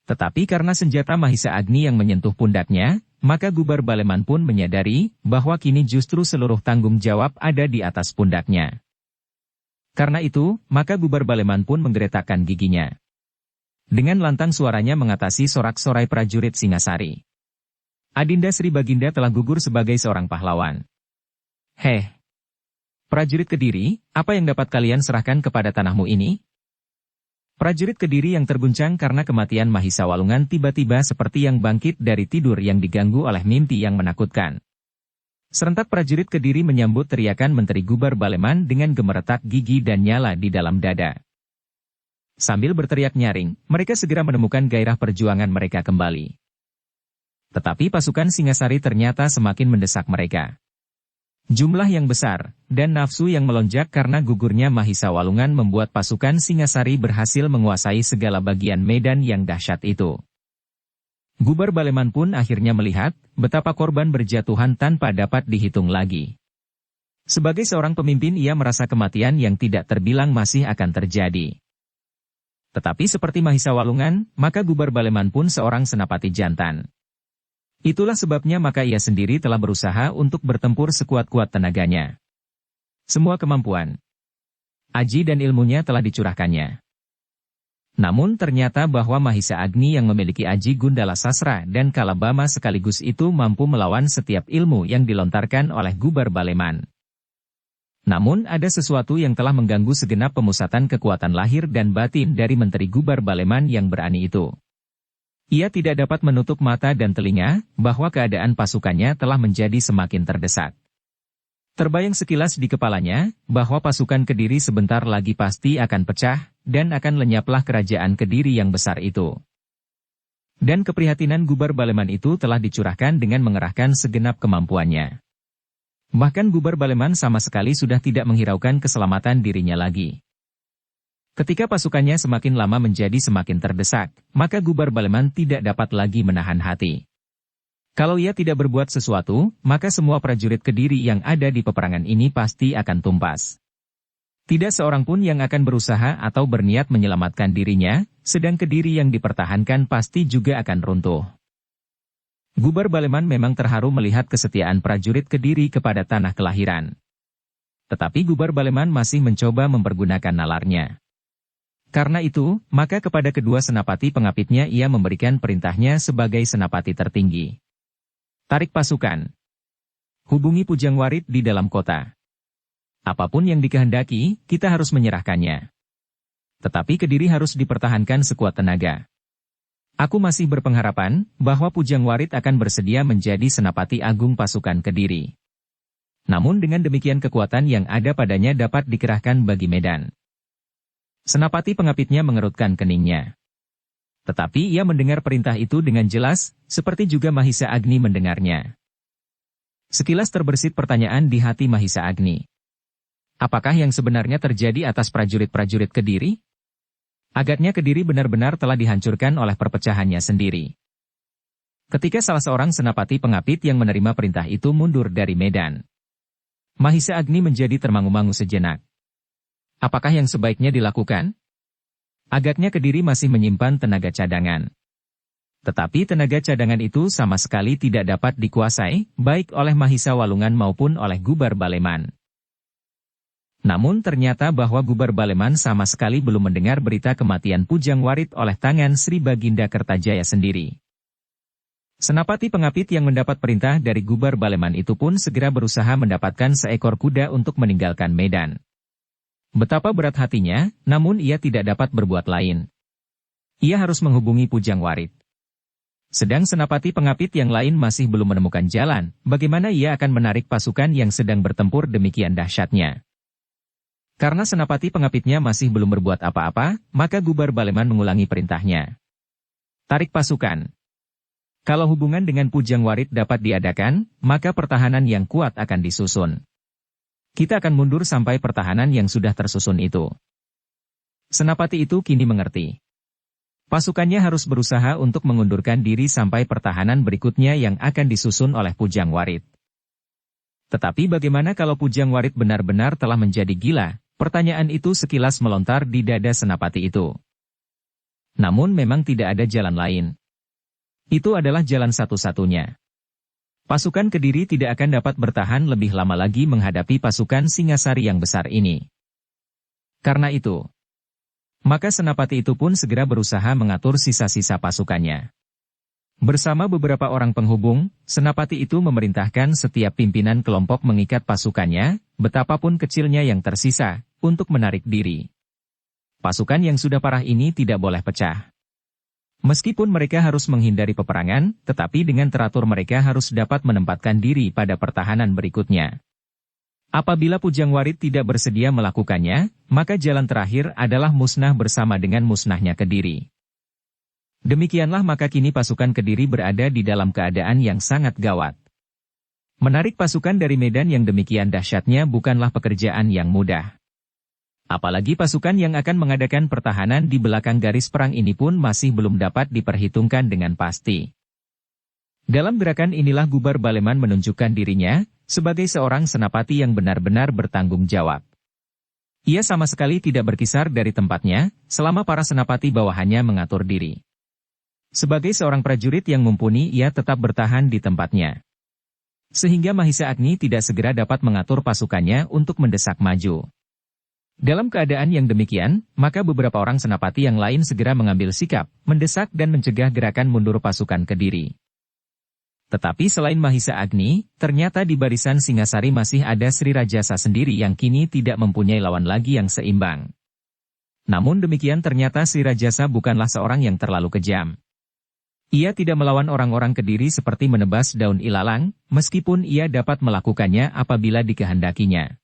Tetapi karena senjata Mahisa Agni yang menyentuh pundaknya, maka Gubar Baleman pun menyadari bahwa kini justru seluruh tanggung jawab ada di atas pundaknya. Karena itu, maka Gubar Baleman pun menggeretakkan giginya. Dengan lantang suaranya mengatasi sorak-sorai prajurit Singasari. Adinda Sri Baginda telah gugur sebagai seorang pahlawan. Heh! Prajurit Kediri, apa yang dapat kalian serahkan kepada tanahmu ini? Prajurit Kediri yang terguncang karena kematian Mahisa Walungan tiba-tiba seperti yang bangkit dari tidur yang diganggu oleh mimpi yang menakutkan. Serentak prajurit Kediri menyambut teriakan Menteri Gubar Baleman dengan gemeretak gigi dan nyala di dalam dada. Sambil berteriak nyaring, mereka segera menemukan gairah perjuangan mereka kembali. Tetapi pasukan Singasari ternyata semakin mendesak mereka. Jumlah yang besar, dan nafsu yang melonjak karena gugurnya Mahisa Walungan membuat pasukan Singasari berhasil menguasai segala bagian medan yang dahsyat itu. Gubar Baleman pun akhirnya melihat betapa korban berjatuhan tanpa dapat dihitung lagi. Sebagai seorang pemimpin ia merasa kematian yang tidak terbilang masih akan terjadi. Tetapi seperti Mahisa Walungan, maka Gubar Baleman pun seorang senapati jantan. Itulah sebabnya maka ia sendiri telah berusaha untuk bertempur sekuat-kuat tenaganya. Semua kemampuan, aji dan ilmunya telah dicurahkannya. Namun ternyata bahwa Mahisa Agni yang memiliki aji Gundala Sasra dan Kalabama sekaligus itu mampu melawan setiap ilmu yang dilontarkan oleh Gubar Baleman. Namun ada sesuatu yang telah mengganggu segenap pemusatan kekuatan lahir dan batin dari Menteri Gubar Baleman yang berani itu. Ia tidak dapat menutup mata dan telinga, bahwa keadaan pasukannya telah menjadi semakin terdesak. Terbayang sekilas di kepalanya, bahwa pasukan Kediri sebentar lagi pasti akan pecah, dan akan lenyaplah kerajaan Kediri yang besar itu. Dan keprihatinan Gubar Baleman itu telah dicurahkan dengan mengerahkan segenap kemampuannya. Bahkan Gubar Baleman sama sekali sudah tidak menghiraukan keselamatan dirinya lagi. Ketika pasukannya semakin lama menjadi semakin terdesak, maka Gubar Baleman tidak dapat lagi menahan hati. Kalau ia tidak berbuat sesuatu, maka semua prajurit Kediri yang ada di peperangan ini pasti akan tumpas. Tidak seorang pun yang akan berusaha atau berniat menyelamatkan dirinya, sedang Kediri yang dipertahankan pasti juga akan runtuh. Gubar Baleman memang terharu melihat kesetiaan prajurit Kediri kepada tanah kelahiran. Tetapi Gubar Baleman masih mencoba mempergunakan nalarnya. Karena itu, maka kepada kedua senapati pengapitnya ia memberikan perintahnya sebagai senapati tertinggi. Tarik pasukan. Hubungi Pujangwarit di dalam kota. Apapun yang dikehendaki, kita harus menyerahkannya. Tetapi Kediri harus dipertahankan sekuat tenaga. Aku masih berpengharapan bahwa Pujangwarit akan bersedia menjadi senapati agung pasukan Kediri. Namun dengan demikian kekuatan yang ada padanya dapat dikerahkan bagi medan. Senapati pengapitnya mengerutkan keningnya. Tetapi ia mendengar perintah itu dengan jelas, seperti juga Mahisa Agni mendengarnya. Sekilas terbersit pertanyaan di hati Mahisa Agni. Apakah yang sebenarnya terjadi atas prajurit-prajurit Kediri? Agaknya Kediri benar-benar telah dihancurkan oleh perpecahannya sendiri. Ketika salah seorang senapati pengapit yang menerima perintah itu mundur dari medan, Mahisa Agni menjadi termangu-mangu sejenak. Apakah yang sebaiknya dilakukan? Agaknya Kediri masih menyimpan tenaga cadangan. Tetapi tenaga cadangan itu sama sekali tidak dapat dikuasai, baik oleh Mahisa Walungan maupun oleh Gubar Baleman. Namun ternyata bahwa Gubar Baleman sama sekali belum mendengar berita kematian Pujangwarit oleh tangan Sri Baginda Kertajaya sendiri. Senapati pengapit yang mendapat perintah dari Gubar Baleman itu pun segera berusaha mendapatkan seekor kuda untuk meninggalkan medan. Betapa berat hatinya, namun ia tidak dapat berbuat lain. Ia harus menghubungi Pujangwarit. Sedang senapati pengapit yang lain masih belum menemukan jalan, bagaimana ia akan menarik pasukan yang sedang bertempur demikian dahsyatnya. Karena senapati pengapitnya masih belum berbuat apa-apa, maka Gubar Baleman mengulangi perintahnya. Tarik pasukan. Kalau hubungan dengan Pujangwarit dapat diadakan, maka pertahanan yang kuat akan disusun. Kita akan mundur sampai pertahanan yang sudah tersusun itu. Senapati itu kini mengerti. Pasukannya harus berusaha untuk mengundurkan diri sampai pertahanan berikutnya yang akan disusun oleh Pujangwarit. Tetapi bagaimana kalau Pujangwarit benar-benar telah menjadi gila? Pertanyaan itu sekilas melontar di dada senapati itu. Namun memang tidak ada jalan lain. Itu adalah jalan satu-satunya. Pasukan Kediri tidak akan dapat bertahan lebih lama lagi menghadapi pasukan Singasari yang besar ini. Karena itu, maka Senapati itu pun segera berusaha mengatur sisa-sisa pasukannya. Bersama beberapa orang penghubung, Senapati itu memerintahkan setiap pimpinan kelompok mengikat pasukannya, betapapun kecilnya yang tersisa, untuk menarik diri. Pasukan yang sudah parah ini tidak boleh pecah. Meskipun mereka harus menghindari peperangan, tetapi dengan teratur mereka harus dapat menempatkan diri pada pertahanan berikutnya. Apabila Pujang Warit tidak bersedia melakukannya, maka jalan terakhir adalah musnah bersama dengan musnahnya Kediri. Demikianlah maka kini pasukan Kediri berada di dalam keadaan yang sangat gawat. Menarik pasukan dari medan yang demikian dahsyatnya bukanlah pekerjaan yang mudah. Apalagi pasukan yang akan mengadakan pertahanan di belakang garis perang ini pun masih belum dapat diperhitungkan dengan pasti. Dalam gerakan inilah Gubar Baleman menunjukkan dirinya sebagai seorang senapati yang benar-benar bertanggung jawab. Ia sama sekali tidak berkisar dari tempatnya selama para senapati bawahannya mengatur diri. Sebagai seorang prajurit yang mumpuni, ia tetap bertahan di tempatnya. Sehingga Mahisa Agni tidak segera dapat mengatur pasukannya untuk mendesak maju. Dalam keadaan yang demikian, maka beberapa orang senapati yang lain segera mengambil sikap, mendesak dan mencegah gerakan mundur pasukan Kediri. Tetapi selain Mahisa Agni, ternyata di barisan Singasari masih ada Sri Rajasa sendiri yang kini tidak mempunyai lawan lagi yang seimbang. Namun demikian ternyata Sri Rajasa bukanlah seorang yang terlalu kejam. Ia tidak melawan orang-orang Kediri seperti menebas daun ilalang, meskipun ia dapat melakukannya apabila dikehendakinya.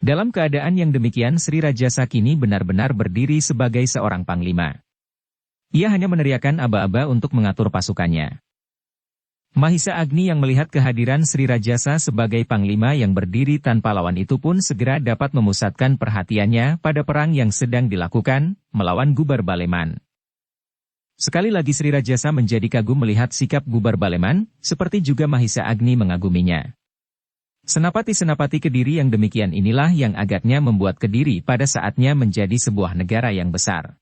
Dalam keadaan yang demikian Sri Rajasa kini benar-benar berdiri sebagai seorang panglima. Ia hanya meneriakkan aba-aba untuk mengatur pasukannya. Mahisa Agni yang melihat kehadiran Sri Rajasa sebagai panglima yang berdiri tanpa lawan itu pun segera dapat memusatkan perhatiannya pada perang yang sedang dilakukan, melawan Gubar Baleman. Sekali lagi Sri Rajasa menjadi kagum melihat sikap Gubar Baleman, seperti juga Mahisa Agni mengaguminya. Senapati-senapati Kediri yang demikian inilah yang agaknya membuat Kediri pada saatnya menjadi sebuah negara yang besar.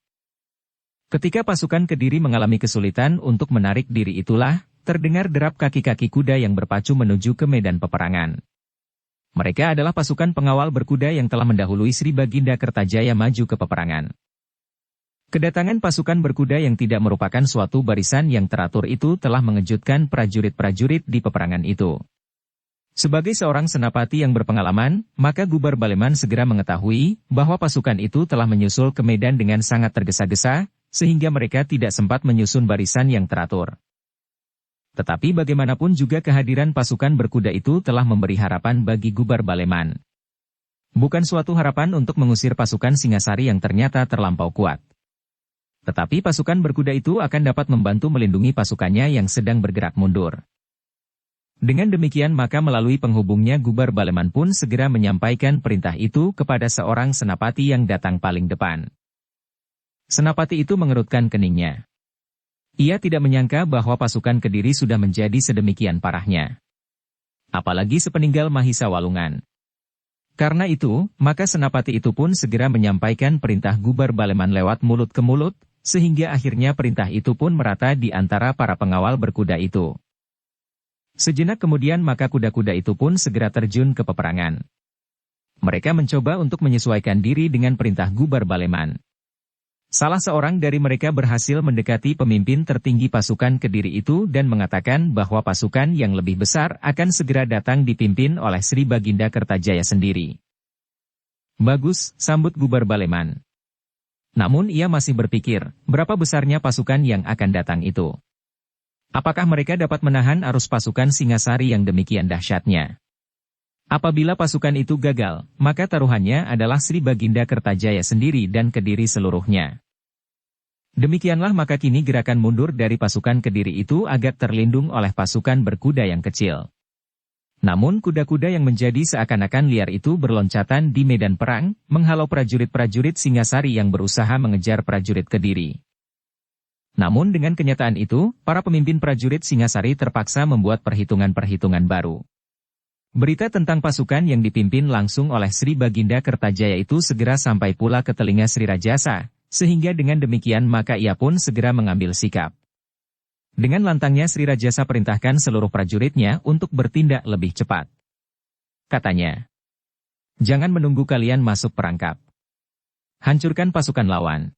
Ketika pasukan Kediri mengalami kesulitan untuk menarik diri itulah, terdengar derap kaki-kaki kuda yang berpacu menuju ke medan peperangan. Mereka adalah pasukan pengawal berkuda yang telah mendahului Sri Baginda Kertajaya maju ke peperangan. Kedatangan pasukan berkuda yang tidak merupakan suatu barisan yang teratur itu telah mengejutkan prajurit-prajurit di peperangan itu. Sebagai seorang senapati yang berpengalaman, maka Gubar Baleman segera mengetahui bahwa pasukan itu telah menyusul ke medan dengan sangat tergesa-gesa, sehingga mereka tidak sempat menyusun barisan yang teratur. Tetapi bagaimanapun juga kehadiran pasukan berkuda itu telah memberi harapan bagi Gubar Baleman. Bukan suatu harapan untuk mengusir pasukan Singasari yang ternyata terlampau kuat. Tetapi pasukan berkuda itu akan dapat membantu melindungi pasukannya yang sedang bergerak mundur. Dengan demikian maka melalui penghubungnya Gubar Baleman pun segera menyampaikan perintah itu kepada seorang senapati yang datang paling depan. Senapati itu mengerutkan keningnya. Ia tidak menyangka bahwa pasukan Kediri sudah menjadi sedemikian parahnya. Apalagi sepeninggal Mahisa Walungan. Karena itu, maka senapati itu pun segera menyampaikan perintah Gubar Baleman lewat mulut ke mulut, sehingga akhirnya perintah itu pun merata di antara para pengawal berkuda itu. Sejenak kemudian maka kuda-kuda itu pun segera terjun ke peperangan. Mereka mencoba untuk menyesuaikan diri dengan perintah Gubar Baleman. Salah seorang dari mereka berhasil mendekati pemimpin tertinggi pasukan Kediri itu dan mengatakan bahwa pasukan yang lebih besar akan segera datang dipimpin oleh Sri Baginda Kertajaya sendiri. Bagus, sambut Gubar Baleman. Namun ia masih berpikir, berapa besarnya pasukan yang akan datang itu. Apakah mereka dapat menahan arus pasukan Singasari yang demikian dahsyatnya? Apabila pasukan itu gagal, maka taruhannya adalah Sri Baginda Kertajaya sendiri dan Kediri seluruhnya. Demikianlah maka kini gerakan mundur dari pasukan Kediri itu agak terlindung oleh pasukan berkuda yang kecil. Namun kuda-kuda yang menjadi seakan-akan liar itu berloncatan di medan perang, menghalau prajurit-prajurit Singasari yang berusaha mengejar prajurit Kediri. Namun dengan kenyataan itu, para pemimpin prajurit Singasari terpaksa membuat perhitungan-perhitungan baru. Berita tentang pasukan yang dipimpin langsung oleh Sri Baginda Kertajaya itu segera sampai pula ke telinga Sri Rajasa, sehingga dengan demikian maka ia pun segera mengambil sikap. Dengan lantangnya Sri Rajasa perintahkan seluruh prajuritnya untuk bertindak lebih cepat. Katanya, "Jangan menunggu kalian masuk perangkap. Hancurkan pasukan lawan."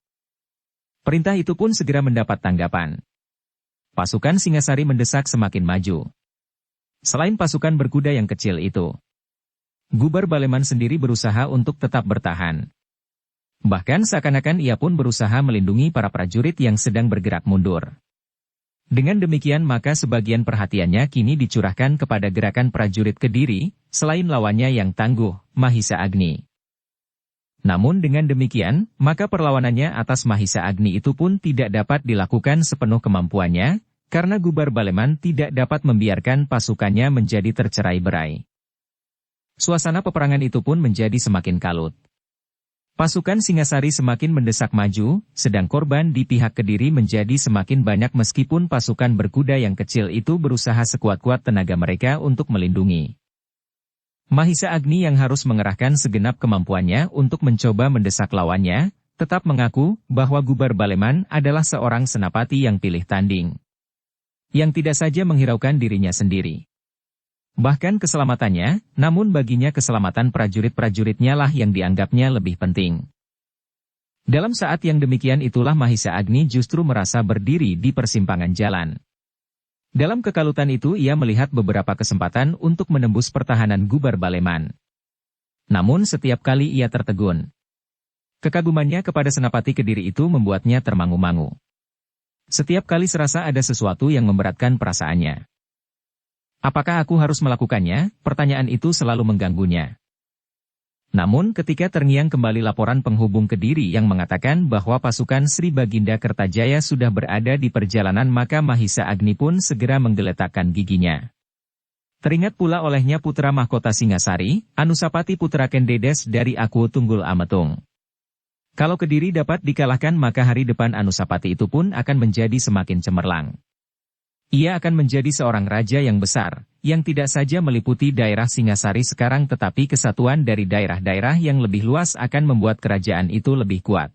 Perintah itu pun segera mendapat tanggapan. Pasukan Singasari mendesak semakin maju. Selain pasukan berkuda yang kecil itu, Gubar Baleman sendiri berusaha untuk tetap bertahan. Bahkan seakan-akan ia pun berusaha melindungi para prajurit yang sedang bergerak mundur. Dengan demikian maka sebagian perhatiannya kini dicurahkan kepada gerakan prajurit Kediri, selain lawannya yang tangguh, Mahisa Agni. Namun dengan demikian, maka perlawanannya atas Mahisa Agni itu pun tidak dapat dilakukan sepenuh kemampuannya, karena Gubar Baleman tidak dapat membiarkan pasukannya menjadi tercerai-berai. Suasana peperangan itu pun menjadi semakin kalut. Pasukan Singasari semakin mendesak maju, sedang korban di pihak Kediri menjadi semakin banyak meskipun pasukan berkuda yang kecil itu berusaha sekuat-kuat tenaga mereka untuk melindungi. Mahisa Agni yang harus mengerahkan segenap kemampuannya untuk mencoba mendesak lawannya, tetap mengaku bahwa Gubar Baleman adalah seorang senapati yang pilih tanding. Yang tidak saja menghiraukan dirinya sendiri. Bahkan keselamatannya, namun baginya keselamatan prajurit-prajuritnya lah yang dianggapnya lebih penting. Dalam saat yang demikian itulah Mahisa Agni justru merasa berdiri di persimpangan jalan. Dalam kekalutan itu ia melihat beberapa kesempatan untuk menembus pertahanan Gubar Baleman. Namun setiap kali ia tertegun. Kekagumannya kepada senapati Kediri itu membuatnya termangu-mangu. Setiap kali serasa ada sesuatu yang memberatkan perasaannya. Apakah aku harus melakukannya? Pertanyaan itu selalu mengganggunya. Namun ketika terngiang kembali laporan penghubung Kediri yang mengatakan bahwa pasukan Sri Baginda Kertajaya sudah berada di perjalanan maka Mahisa Agni pun segera menggeletakkan giginya. Teringat pula olehnya putra mahkota Singasari, Anusapati putra Kendedes dari Aku Tunggul Ametung. Kalau Kediri dapat dikalahkan maka hari depan Anusapati itu pun akan menjadi semakin cemerlang. Ia akan menjadi seorang raja yang besar, yang tidak saja meliputi daerah Singasari sekarang tetapi kesatuan dari daerah-daerah yang lebih luas akan membuat kerajaan itu lebih kuat.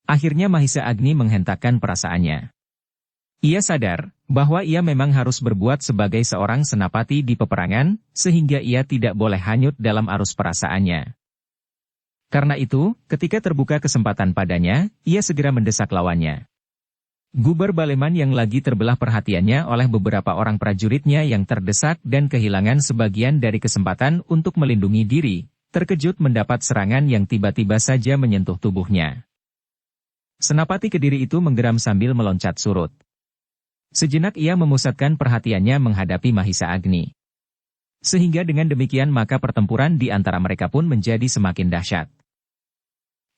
Akhirnya Mahisa Agni menghentakkan perasaannya. Ia sadar bahwa ia memang harus berbuat sebagai seorang senapati di peperangan, sehingga ia tidak boleh hanyut dalam arus perasaannya. Karena itu, ketika terbuka kesempatan padanya, ia segera mendesak lawannya. Gubar Baleman yang lagi terbelah perhatiannya oleh beberapa orang prajuritnya yang terdesak dan kehilangan sebagian dari kesempatan untuk melindungi diri, terkejut mendapat serangan yang tiba-tiba saja menyentuh tubuhnya. Senapati Kediri itu menggeram sambil meloncat surut. Sejenak ia memusatkan perhatiannya menghadapi Mahisa Agni. Sehingga dengan demikian maka pertempuran di antara mereka pun menjadi semakin dahsyat.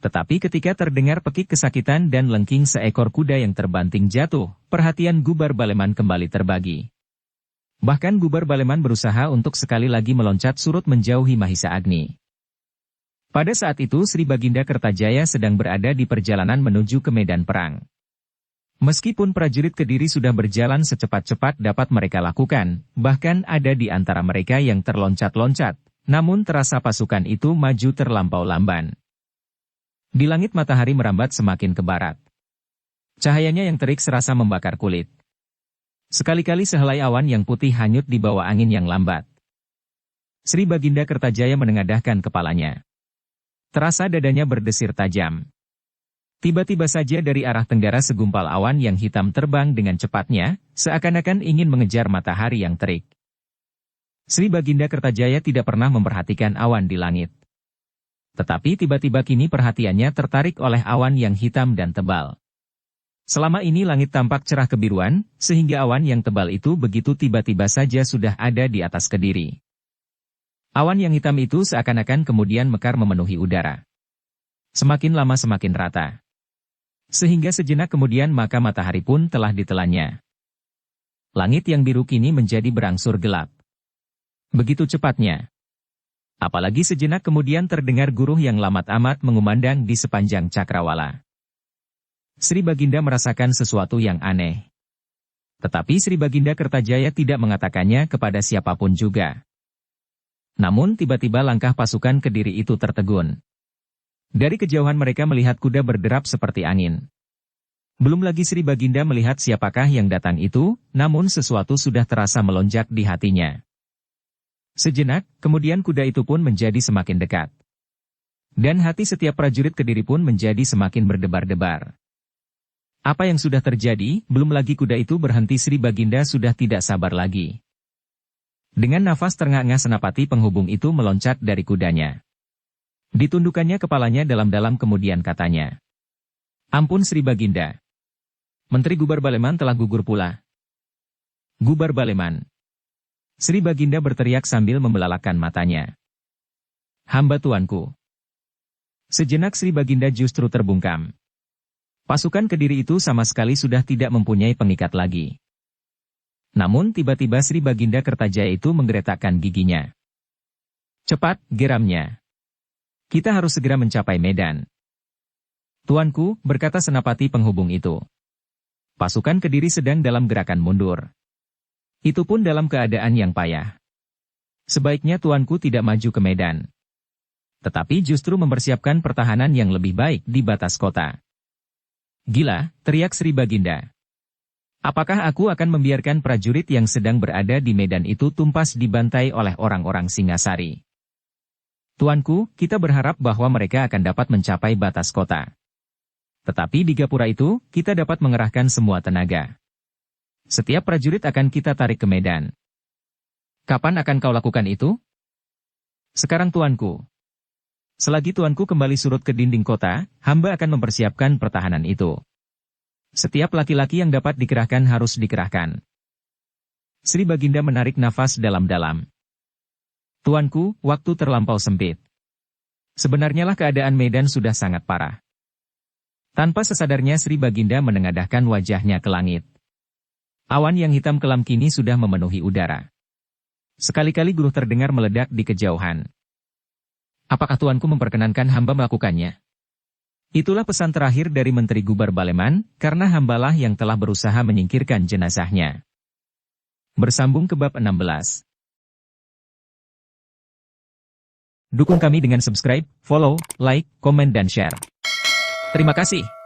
Tetapi ketika terdengar pekik kesakitan dan lengking seekor kuda yang terbanting jatuh, perhatian Gubar Baleman kembali terbagi. Bahkan Gubar Baleman berusaha untuk sekali lagi meloncat surut menjauhi Mahisa Agni. Pada saat itu Sri Baginda Kertajaya sedang berada di perjalanan menuju ke medan perang. Meskipun prajurit Kediri sudah berjalan secepat-cepat dapat mereka lakukan, bahkan ada di antara mereka yang terloncat-loncat, namun terasa pasukan itu maju terlampau lamban. Di langit matahari merambat semakin ke barat. Cahayanya yang terik serasa membakar kulit. Sekali-kali sehelai awan yang putih hanyut di bawah angin yang lambat. Sri Baginda Kertajaya menengadahkan kepalanya. Terasa dadanya berdesir tajam. Tiba-tiba saja dari arah tenggara segumpal awan yang hitam terbang dengan cepatnya, seakan-akan ingin mengejar matahari yang terik. Sri Baginda Kertajaya tidak pernah memperhatikan awan di langit. Tetapi tiba-tiba kini perhatiannya tertarik oleh awan yang hitam dan tebal. Selama ini langit tampak cerah kebiruan, sehingga awan yang tebal itu begitu tiba-tiba saja sudah ada di atas Kediri. Awan yang hitam itu seakan-akan kemudian mekar memenuhi udara. Semakin lama semakin rata. Sehingga sejenak kemudian maka matahari pun telah ditelannya. Langit yang biru kini menjadi berangsur gelap. Begitu cepatnya. Apalagi sejenak kemudian terdengar guruh yang lamat amat mengumandang di sepanjang cakrawala. Sri Baginda merasakan sesuatu yang aneh. Tetapi Sri Baginda Kertajaya tidak mengatakannya kepada siapapun juga. Namun tiba-tiba langkah pasukan Kediri itu tertegun. Dari kejauhan mereka melihat kuda berderap seperti angin. Belum lagi Sri Baginda melihat siapakah yang datang itu, namun sesuatu sudah terasa melonjak di hatinya. Sejenak, kemudian kuda itu pun menjadi semakin dekat. Dan hati setiap prajurit Kediri pun menjadi semakin berdebar-debar. Apa yang sudah terjadi, belum lagi kuda itu berhenti Sri Baginda sudah tidak sabar lagi. Dengan nafas ternganga Senapati penghubung itu meloncat dari kudanya. Ditundukkannya kepalanya dalam-dalam kemudian katanya. Ampun Sri Baginda. Menteri Gubar Baleman telah gugur pula. Gubar Baleman. Sri Baginda berteriak sambil membelalakan matanya. Hamba tuanku. Sejenak Sri Baginda justru terbungkam. Pasukan Kediri itu sama sekali sudah tidak mempunyai pengikat lagi. Namun tiba-tiba Sri Baginda Kertajaya itu menggeretakkan giginya. Cepat, geramnya. Kita harus segera mencapai medan. Tuanku, berkata Senapati penghubung itu. Pasukan Kediri sedang dalam gerakan mundur. Itu pun dalam keadaan yang payah. Sebaiknya tuanku tidak maju ke medan. Tetapi justru mempersiapkan pertahanan yang lebih baik di batas kota. Gila, teriak Sri Baginda. Apakah aku akan membiarkan prajurit yang sedang berada di medan itu tumpas dibantai oleh orang-orang Singasari? Tuanku, kita berharap bahwa mereka akan dapat mencapai batas kota. Tetapi di Gapura itu, kita dapat mengerahkan semua tenaga. Setiap prajurit akan kita tarik ke medan. Kapan akan kau lakukan itu? Sekarang tuanku. Selagi tuanku kembali surut ke dinding kota, hamba akan mempersiapkan pertahanan itu. Setiap laki-laki yang dapat dikerahkan harus dikerahkan. Sri Baginda menarik nafas dalam-dalam. Tuanku, waktu terlampau sempit. Sebenarnya lah keadaan medan sudah sangat parah. Tanpa sesadarnya Sri Baginda menengadahkan wajahnya ke langit. Awan yang hitam kelam kini sudah memenuhi udara. Sekali-kali guruh terdengar meledak di kejauhan. Apakah tuanku memperkenankan hamba melakukannya? Itulah pesan terakhir dari Menteri Gubar Baleman, karena hambalah yang telah berusaha menyingkirkan jenazahnya. Bersambung ke bab 16. Dukung kami dengan subscribe, follow, like, komen dan share. Terima kasih.